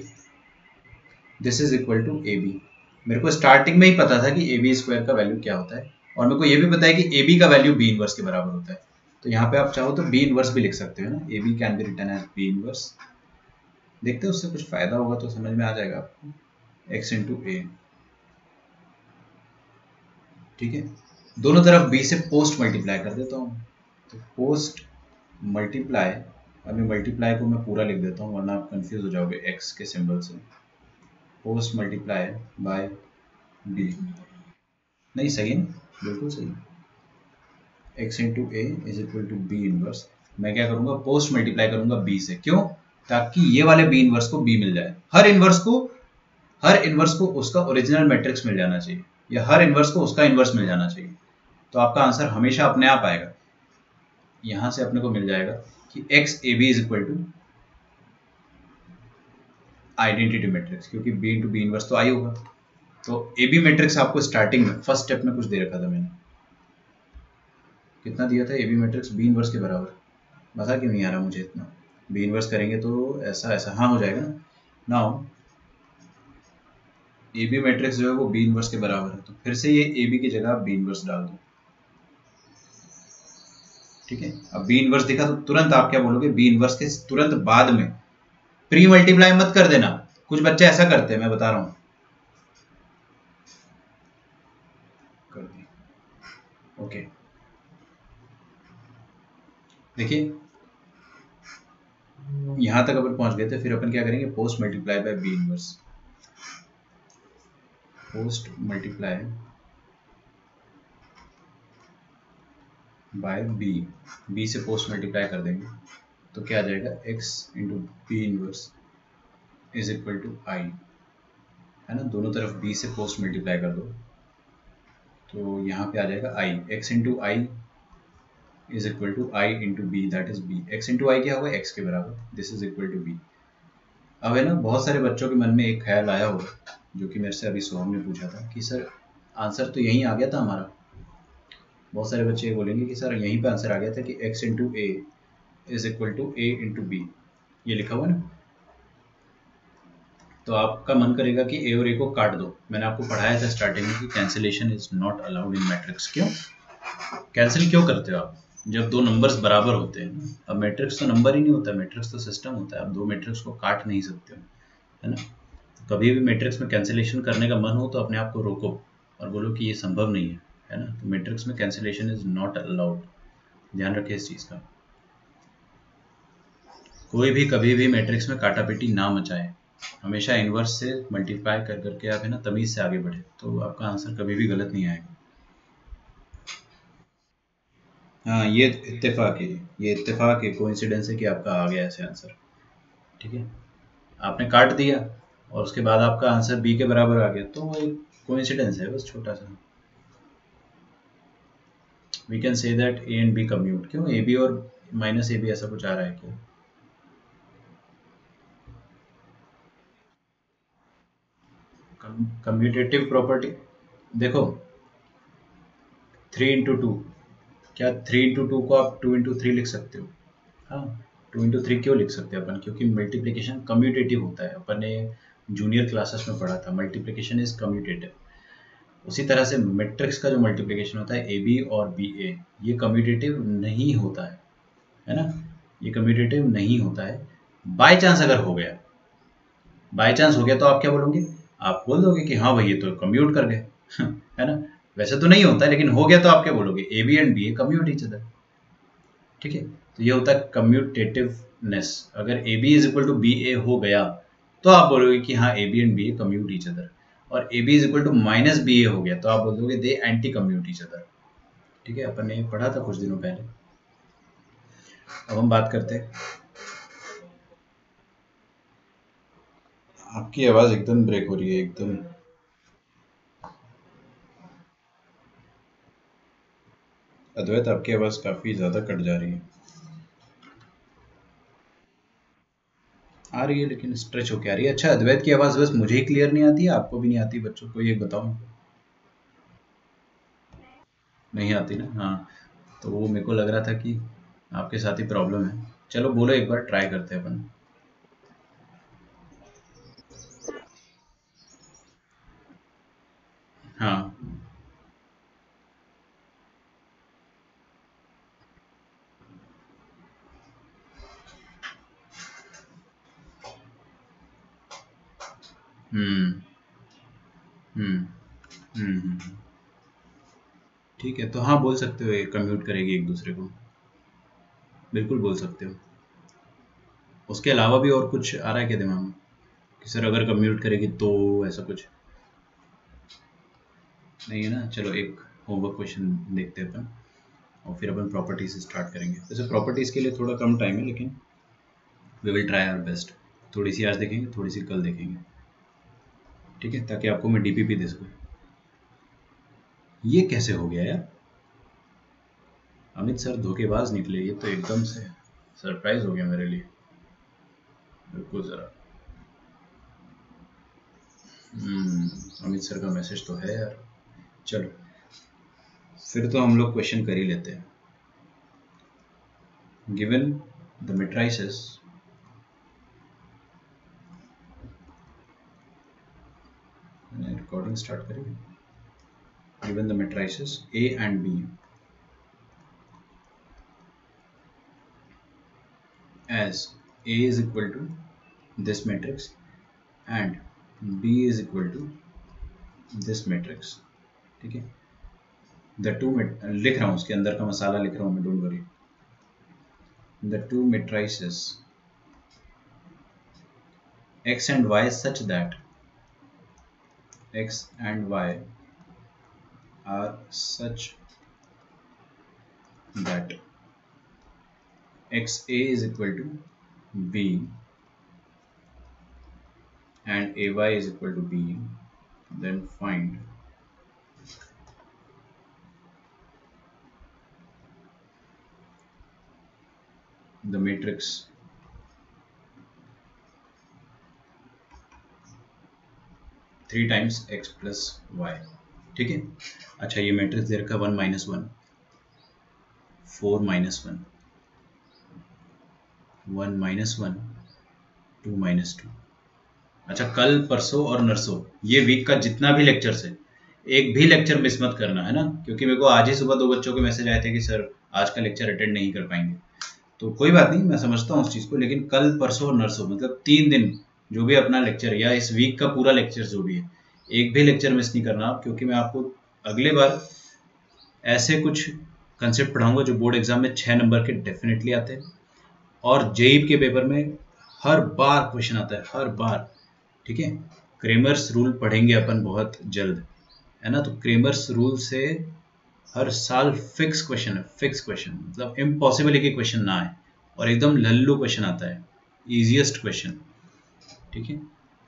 this is equal to A B. मेरे को स्टार्टिंग में ही पता था कि ए बी स्क्वायर का वैल्यू क्या होता है, और मेरे को ये भी पता है कि ए बी का वैल्यू बी इनवर्स के बराबर होता है। तो यहाँ पे आप चाहो तो बी इनवर्स भी लिख सकते हो ना, A B can be written as B inverse. देखते हैं उससे कुछ फायदा होगा तो समझ में आ जाएगा आपको, एक्स इंटू ए। ठीक है, दोनों तरफ बी से पोस्ट मल्टीप्लाई कर देता हूँ, तो पोस्ट मल्टीप्लाई, अभी मल्टीप्लाई को मैं पूरा लिख देता हूँ वरना आप कंफ्यूज हो जाओगे एक्स के सिंबल से। पोस्ट मल्टीप्लाई बाय बी, नहीं सही है, बिल्कुल सही, X into A is equal to B inverse. मैं क्या करूंगा, पोस्ट मल्टीप्लाई करूंगा बी से, क्यों, ताकि ये वाले बी इनवर्स को बी मिल जाए। हर इनवर्स को उसका ओरिजिनल मैट्रिक्स मिल जाना चाहिए, या हर इनवर्स को उसका इनवर्स मिल जाना चाहिए, तो आपका आंसर हमेशा अपने आप आएगा। यहां से अपने को मिल जाएगा कि X A B is equal to identity matrix, क्योंकि बी इंटू बी इनवर्स तो आई होगा। तो ए बी मैट्रिक्स आपको स्टार्टिंग में फर्स्ट स्टेप में कुछ दे रखा था मैंने, कितना दिया था, A B matrix B inverse के बराबर। मजा क्यों नहीं आ रहा मुझे इतना, बी इनवर्स करेंगे तो ऐसा ऐसा हाँ हो जाएगा ना। नाउ ए बी मैट्रिक्स जो है वो बी इनवर्स के बराबर है, तो फिर से ये ए बी की जगह बी इनवर्स डाल दो। ठीक है, अब बी इनवर्स दिखा तो तुरंत आप क्या बोलोगे, बी इनवर्स के तुरंत बाद में प्री मल्टीप्लाई मत कर देना, कुछ बच्चे ऐसा करते हैं, मैं बता रहा हूं, कर दी। ओके, देखिए यहां तक अपन पहुंच गए थे, फिर अपन क्या करेंगे, post multiply by B inverse, post multiply by B से पोस्ट मल्टीप्लाई कर देंगे तो क्या आ जाएगा, X into B inverse is equal to I, है ना, दोनों तरफ बी से पोस्ट मल्टीप्लाई कर दो, तो यहाँ पे आ जाएगा I, X into I is equal to I into B, that is B, X into I क्या होगा, एक्स के बराबर, this is equal to B. अब है ना, बहुत सारे बच्चों के मन में एक ख्याल आया होगा, जो कि मेरे से अभी सोहम ने पूछा था कि सर आंसर तो यहीं आ गया था हमारा। बहुत सारे बच्चे बोलेंगे कि सर यहीं पे आंसर आ गया था कि x into A is equal to A into B, ये लिखा हुआ ना, तो आपका मन करेगा कि ए और ए को काट दो। मैंने आपको पढ़ाया था स्टार्टिंग में कि cancellation is not allowed in matrix. क्यों कैंसिल क्यों करते हो आप, जब दो नंबर्स बराबर होते हैं। अब मैट्रिक्स तो नंबर ही नहीं होता, मैट्रिक्स तो सिस्टम होता है, आप दो मैट्रिक्स को काट नहीं सकते हो, है ना। तो कभी भी मैट्रिक्स में कैंसिलेशन करने का मन हो तो अपने आप को रोको और बोलो कि ये संभव नहीं है ना। तो मैट्रिक्स में कैंसिलेशन इज नॉट अलाउड, ध्यान रखिए इस चीज़ का। कोई भी कभी भी मैट्रिक्स में काटापीटी ना मचाए, हमेशा इनवर्स से मल्टीप्लाई कर करके आप है ना तमीज से आगे बढ़े, तो आपका आंसर कभी भी गलत नहीं आएगा। हाँ ये इत्तेफाक है, कोइंसिडेंस है कि आपका आ गया ऐसे आंसर। ठीक है, आपने काट दिया और उसके बाद आपका आंसर बी के बराबर आ गया, तो वो एक कोइंसिडेंस है बस छोटा सा। We can say that A and B commute. क्यों ए बी और माइनस ए बी ऐसा कुछ आ रहा है क्या? कम्यूटेटिव प्रॉपर्टी देखो, 3 इंटू टू, क्या 3 इंटू टू को आप 2 इंटू 3 लिख सकते हो? हाँ 2 इंटू 3 क्यों लिख सकते हैं अपन? क्योंकि मल्टीप्लिकेशन कम्यूटेटिव होता है, अपन ने जूनियर क्लासेस में पढ़ा था, मल्टीप्लिकेशन इज कम्यूटेटिव। उसी तरह से मैट्रिक्स का जो मल्टीप्लिकेशन होता है ए बी और बी ए, ये कम्यूटेटिव नहीं होता है ना, ये कम्यूटेटिव नहीं होता है। बाय चांस अगर हो गया, बाय चांस हो गया तो आप क्या बोलोगे? आप बोल दोगे कि हाँ भाई ये तो कम्यूट कर गए है ना। वैसे तो नहीं होता है, लेकिन हो गया तो आप क्या बोलोगे? A B and B A commute each other. ठीक है, तो ये होता है कम्यूटेटिवनेस। अगर A B is equal to B A हो गया तो आप बोलोगे कि हाँ A B and B A commute each other, और A B is equal to minus B A हो गया तो आप बोल दोगे they anti commute each other. ठीक है, अपन ने पढ़ा था कुछ दिनों पहले। अब हम बात करते हैं। आपकी आवाज एकदम ब्रेक हो रही है, एकदम। अद्वैत, आपकी आवाज काफी ज्यादा कट जा रही है। आ रही है लेकिन स्ट्रेच होके आ रही है। अच्छा, अद्वैत की आवाज बस मुझे ही क्लियर नहीं आती है, आपको भी नहीं आती? बच्चों को ये बताओ। नहीं आती ना? हाँ, तो वो मेरे को लग रहा था कि आपके साथ ही प्रॉब्लम है। चलो बोलो, एक बार ट्राई करते हैं अपन। हाँ। हम्म। हम्म। हम्म। ठीक है, तो हाँ बोल सकते हो, ये कम्यूट करेगी एक दूसरे को। बिल्कुल बोल सकते हो। उसके अलावा भी और कुछ आ रहा है क्या दिमाग में कि सर अगर कम्यूट करेगी तो ऐसा कुछ? नहीं है ना? चलो एक होमवर्क क्वेश्चन देखते हैं अपन, और फिर अपन प्रॉपर्टी से स्टार्ट करेंगे। वैसे प्रॉपर्टीज़ के लिए थोड़ा कम टाइम है, लेकिन we will try our best. थोड़ी सी आज देखेंगे, थोड़ी सी कल देखेंगे, ठीक है, ताकि आपको मैं डीपीपी दे सकूँ। ये कैसे हो गया यार? अमित सर धोखेबाज निकले, ये तो एकदम से सरप्राइज हो गया मेरे लिए। बिल्कुल ज़रा। अमित सर का मैसेज तो है यार। चलो, फिर तो हम लोग क्वेश्चन कर ही लेते हैं। Given the matrices recording start करेंगे। Given the matrices A and B as A is equal to this matrix and B is equal to this matrix, ठीक है। द टू लिख रहा हूँ, उसके अंदर का मसाला लिख रहा हूँ मैं, don't worry. The two matrices X and Y such that X and Y are such that XA is equal to B and AY is equal to B, then find the matrix three times X plus Y, ठीक है। अच्छा, ये matrix दे रखा 1 -1 4 -1 1 -1 2 -2। अच्छा, कल परसों और नरसों, ये वीक का जितना भी लेक्चर्स है, एक भी लेक्चर मिस मत करना, है ना? क्योंकि मेरे को आज ही सुबह दो बच्चों के मैसेज आए थे कि सर आज का लेक्चर अटेंड नहीं कर पाएंगे। तो कोई बात नहीं, मैं समझता हूँ उस चीज़ को, लेकिन कल परसों और नरसों मतलब 3 दिन जो भी अपना लेक्चर है, या इस वीक का पूरा लेक्चर जो भी है, एक भी लेक्चर मिस नहीं करना आप, क्योंकि मैं आपको अगले बार ऐसे कुछ कंसेप्ट पढ़ाऊंगा जो बोर्ड एग्जाम में 6 नंबर के डेफिनेटली आते हैं, और जेईई के पेपर में हर बार क्वेश्चन आता है, हर बार, ठीक है। क्रेमर्स रूल पढ़ेंगे अपन बहुत जल्द, है ना? तो क्रेमर्स रूल से हर साल फिक्स क्वेश्चन है, फिक्स क्वेश्चन, मतलब इम्पॉसिबल है कि क्वेश्चन ना आए, और एकदम लल्लू क्वेश्चन आता है, इजीएस्ट क्वेश्चन, ठीक है।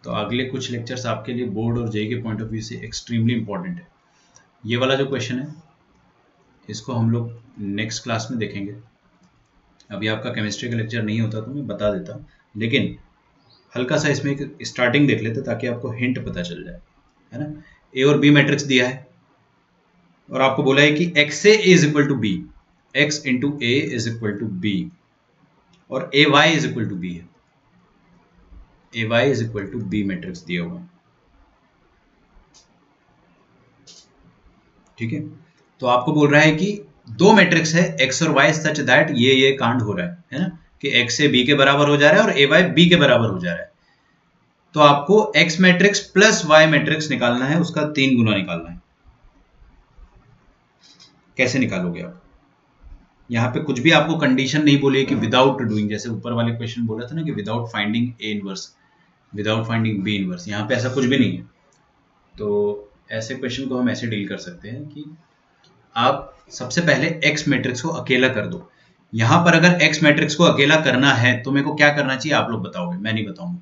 तो अगले कुछ लेक्चर्स आपके लिए बोर्ड और जेईई के पॉइंट ऑफ व्यू से एक्सट्रीमली इंपॉर्टेंट है। ये वाला जो क्वेश्चन है, इसको हम लोग नेक्स्ट क्लास में देखेंगे। अभी आपका केमिस्ट्री का लेक्चर नहीं होता तो मैं बता देता, लेकिन हल्का सा इसमें एक स्टार्टिंग देख लेते ताकि आपको हिंट पता चल जाए, है ना? ए और बी मैट्रिक्स दिया है, और आपको बोला है कि X A is equal to B, X into A is equal to B, और A Y is equal to B है, A Y is equal to B matrix दिया हुआ, ठीक है। तो आपको बोल रहा है कि दो मैट्रिक्स है एक्स और वाई सच दैट ये कांड हो रहा है ना, कि एक्स से बी के बराबर हो जा रहा है और ए वाई बी के बराबर हो जा रहा है। तो आपको X matrix plus Y matrix निकालना है, उसका 3 गुना निकालना है। कैसे निकालोगे आप? यहाँ पे कुछ भी आपको कंडीशन नहीं बोली है कि विदाउट डूइंग, जैसे ऊपर वाले क्वेश्चन बोला था ना कि without finding A inverse, without finding B inverse, यहाँ पे ऐसा कुछ भी नहीं है। तो ऐसे क्वेश्चन को हम ऐसे डील कर सकते हैं कि आप सबसे पहले एक्स मैट्रिक्स को अकेला कर दो। यहां पर अगर एक्स मैट्रिक्स को अकेला करना है तो मेरे को क्या करना चाहिए, आप लोग बताओगे, मैं नहीं बताऊंगा।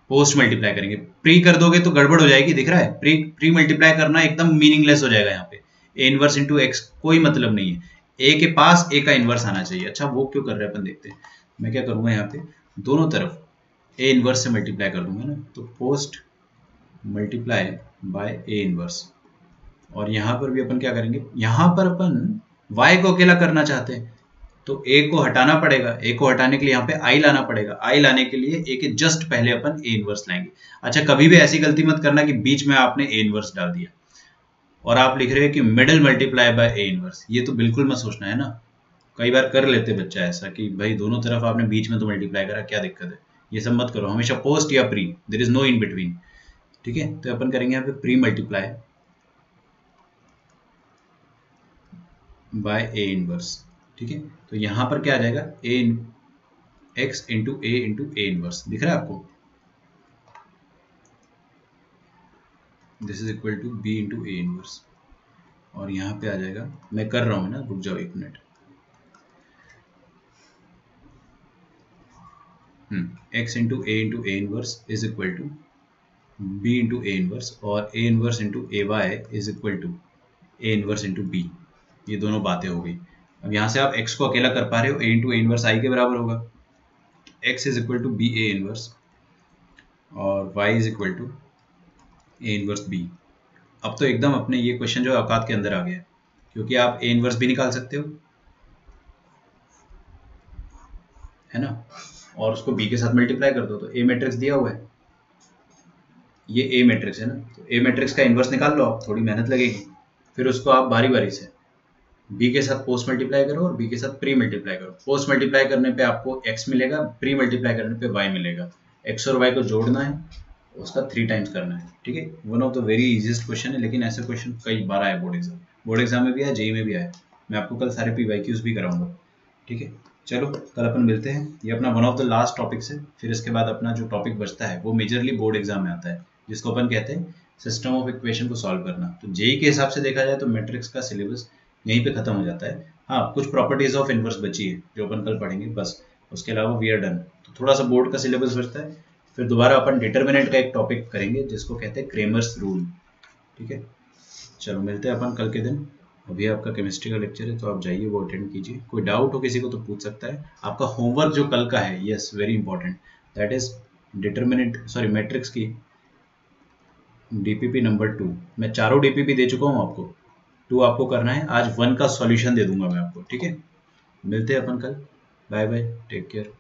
पोस्ट मल्टीप्लाई करेंगे। प्री कर दोगे तो गड़बड़ हो जाएगी, दिख रहा है, प्री प्री मल्टीप्लाई करना एकदम मीनिंगलेस हो जाएगा। यहाँ पे ए इनवर्स इंटू एक्स कोई मतलब नहीं है, ए के पास ए का इनवर्स आना चाहिए। अच्छा वो क्यों कर रहे हैं अपन देखते हैं। मैं क्या करूंगा, यहाँ पे दोनों तरफ ए इनवर्स से मल्टीप्लाई कर दूंगा ना, तो post multiply by A inverse. और यहां पर भी अपन क्या करेंगे, यहां पर अपन y को अकेला करना चाहते हैं तो a को हटाना पड़ेगा, a को हटाने के लिए यहाँ पे i लाना पड़ेगा, i लाने के लिए a के जस्ट पहले अपन a इनवर्स लाएंगे। अच्छा कभी भी ऐसी गलती मत करना कि बीच में आपने a इनवर्स डाल दिया और आप लिख रहे हैं कि middle multiply by a inverse, ये तो बिल्कुल मत सोचना है ना। कई बार कर लेते बच्चा ऐसा कि भाई दोनों तरफ आपने बीच में तो मल्टीप्लाई करा, क्या दिक्कत है, ये सब मत करो, हमेशा पोस्ट या pre, there is no in between. ठीक है, तो अपन करेंगे यहाँ पे pre multiply by A inverse. ठीक है, तो यहां पर क्या आ जाएगा, A X into A inverse, दिख रहा है आपको, this is equal to B into A inverse. और यहां पे आ जाएगा, मैं कर रहा हूं ना, रुक जाओ एक minute, X into A inverse is equal to B into A inverse, और A inverse into A Y is equal to A inverse into B. ये दोनों बातें हो गई। अब यहाँ से आप x को अकेला कर पा रहे हो, a into A inverse I के बराबर होगा, x is equal to B A inverse और y is equal to A inverse b। अब तो एकदम अपने ये क्वेश्चन जो है औकात के अंदर आ गया, क्योंकि आप a इनवर्स भी निकाल सकते हो, है ना, और उसको b के साथ मल्टीप्लाई कर दो तो a मैट्रिक्स दिया हुआ है, ये a मैट्रिक्स है ना, तो a मैट्रिक्स का इनवर्स निकाल लो आप, थोड़ी मेहनत लगेगी, फिर उसको आप बारी बारी से b के साथ पोस्ट मल्टीप्लाई करो और b के साथ प्री मल्टीप्लाई करो। पोस्ट मल्टीप्लाई करने पे आपको x मिलेगा, प्री मल्टीप्लाई करने पे y मिलेगा, x और y को जोड़ना है, उसका 3 टाइम्स करना है। ठीक है, one of the very easiest question है, लेकिन ऐसे क्वेश्चन कई बार आए बोर्ड एग्जाम में भी आया, जेई में भी आया। मैं आपको कल सारे PYQs भी कराऊंगा। ठीक है, चलो कल अपन मिलते हैं, ये अपना one of the last topic है, फिर इसके बाद अपना जो टॉपिक बचता है वो मेजरली बोर्ड एग्जाम में आता है, जिसको अपन कहते हैं सिस्टम ऑफ इक्वेशन को सॉल्व करना। तो जेई के हिसाब से देखा जाए तो मैट्रिक्स का सिलेबस यहीं पे खत्म हो जाता है। हाँ, कुछ प्रॉपर्टीज ऑफ इनवर्स बची है जो अपन कल पढ़ेंगे, बस उसके अलावा वी आर डन। तो थोड़ा सा बोर्ड का सिलेबस बचता है, फिर दोबारा अपन डिटर्मिनेंट का एक टॉपिक करेंगे जिसको कहते हैं क्रेमर्स रूल। ठीक है, चलो मिलते हैं अपन कल के दिन। अभी आपका केमिस्ट्री का लेक्चर है तो आप जाइए वो अटेंड कीजिए, कोई डाउट हो किसी को तो पूछ सकता है। आपका होमवर्क जो कल का है, yes very important, that is matrix की डीपीपी नंबर 2। मैं चारों डीपीपी दे चुका हूँ आपको, 2 आपको करना है, आज 1 का सॉल्यूशन दे दूंगा मैं आपको। ठीक है, मिलते हैं अपन कल, बाय बाय, टेक केयर।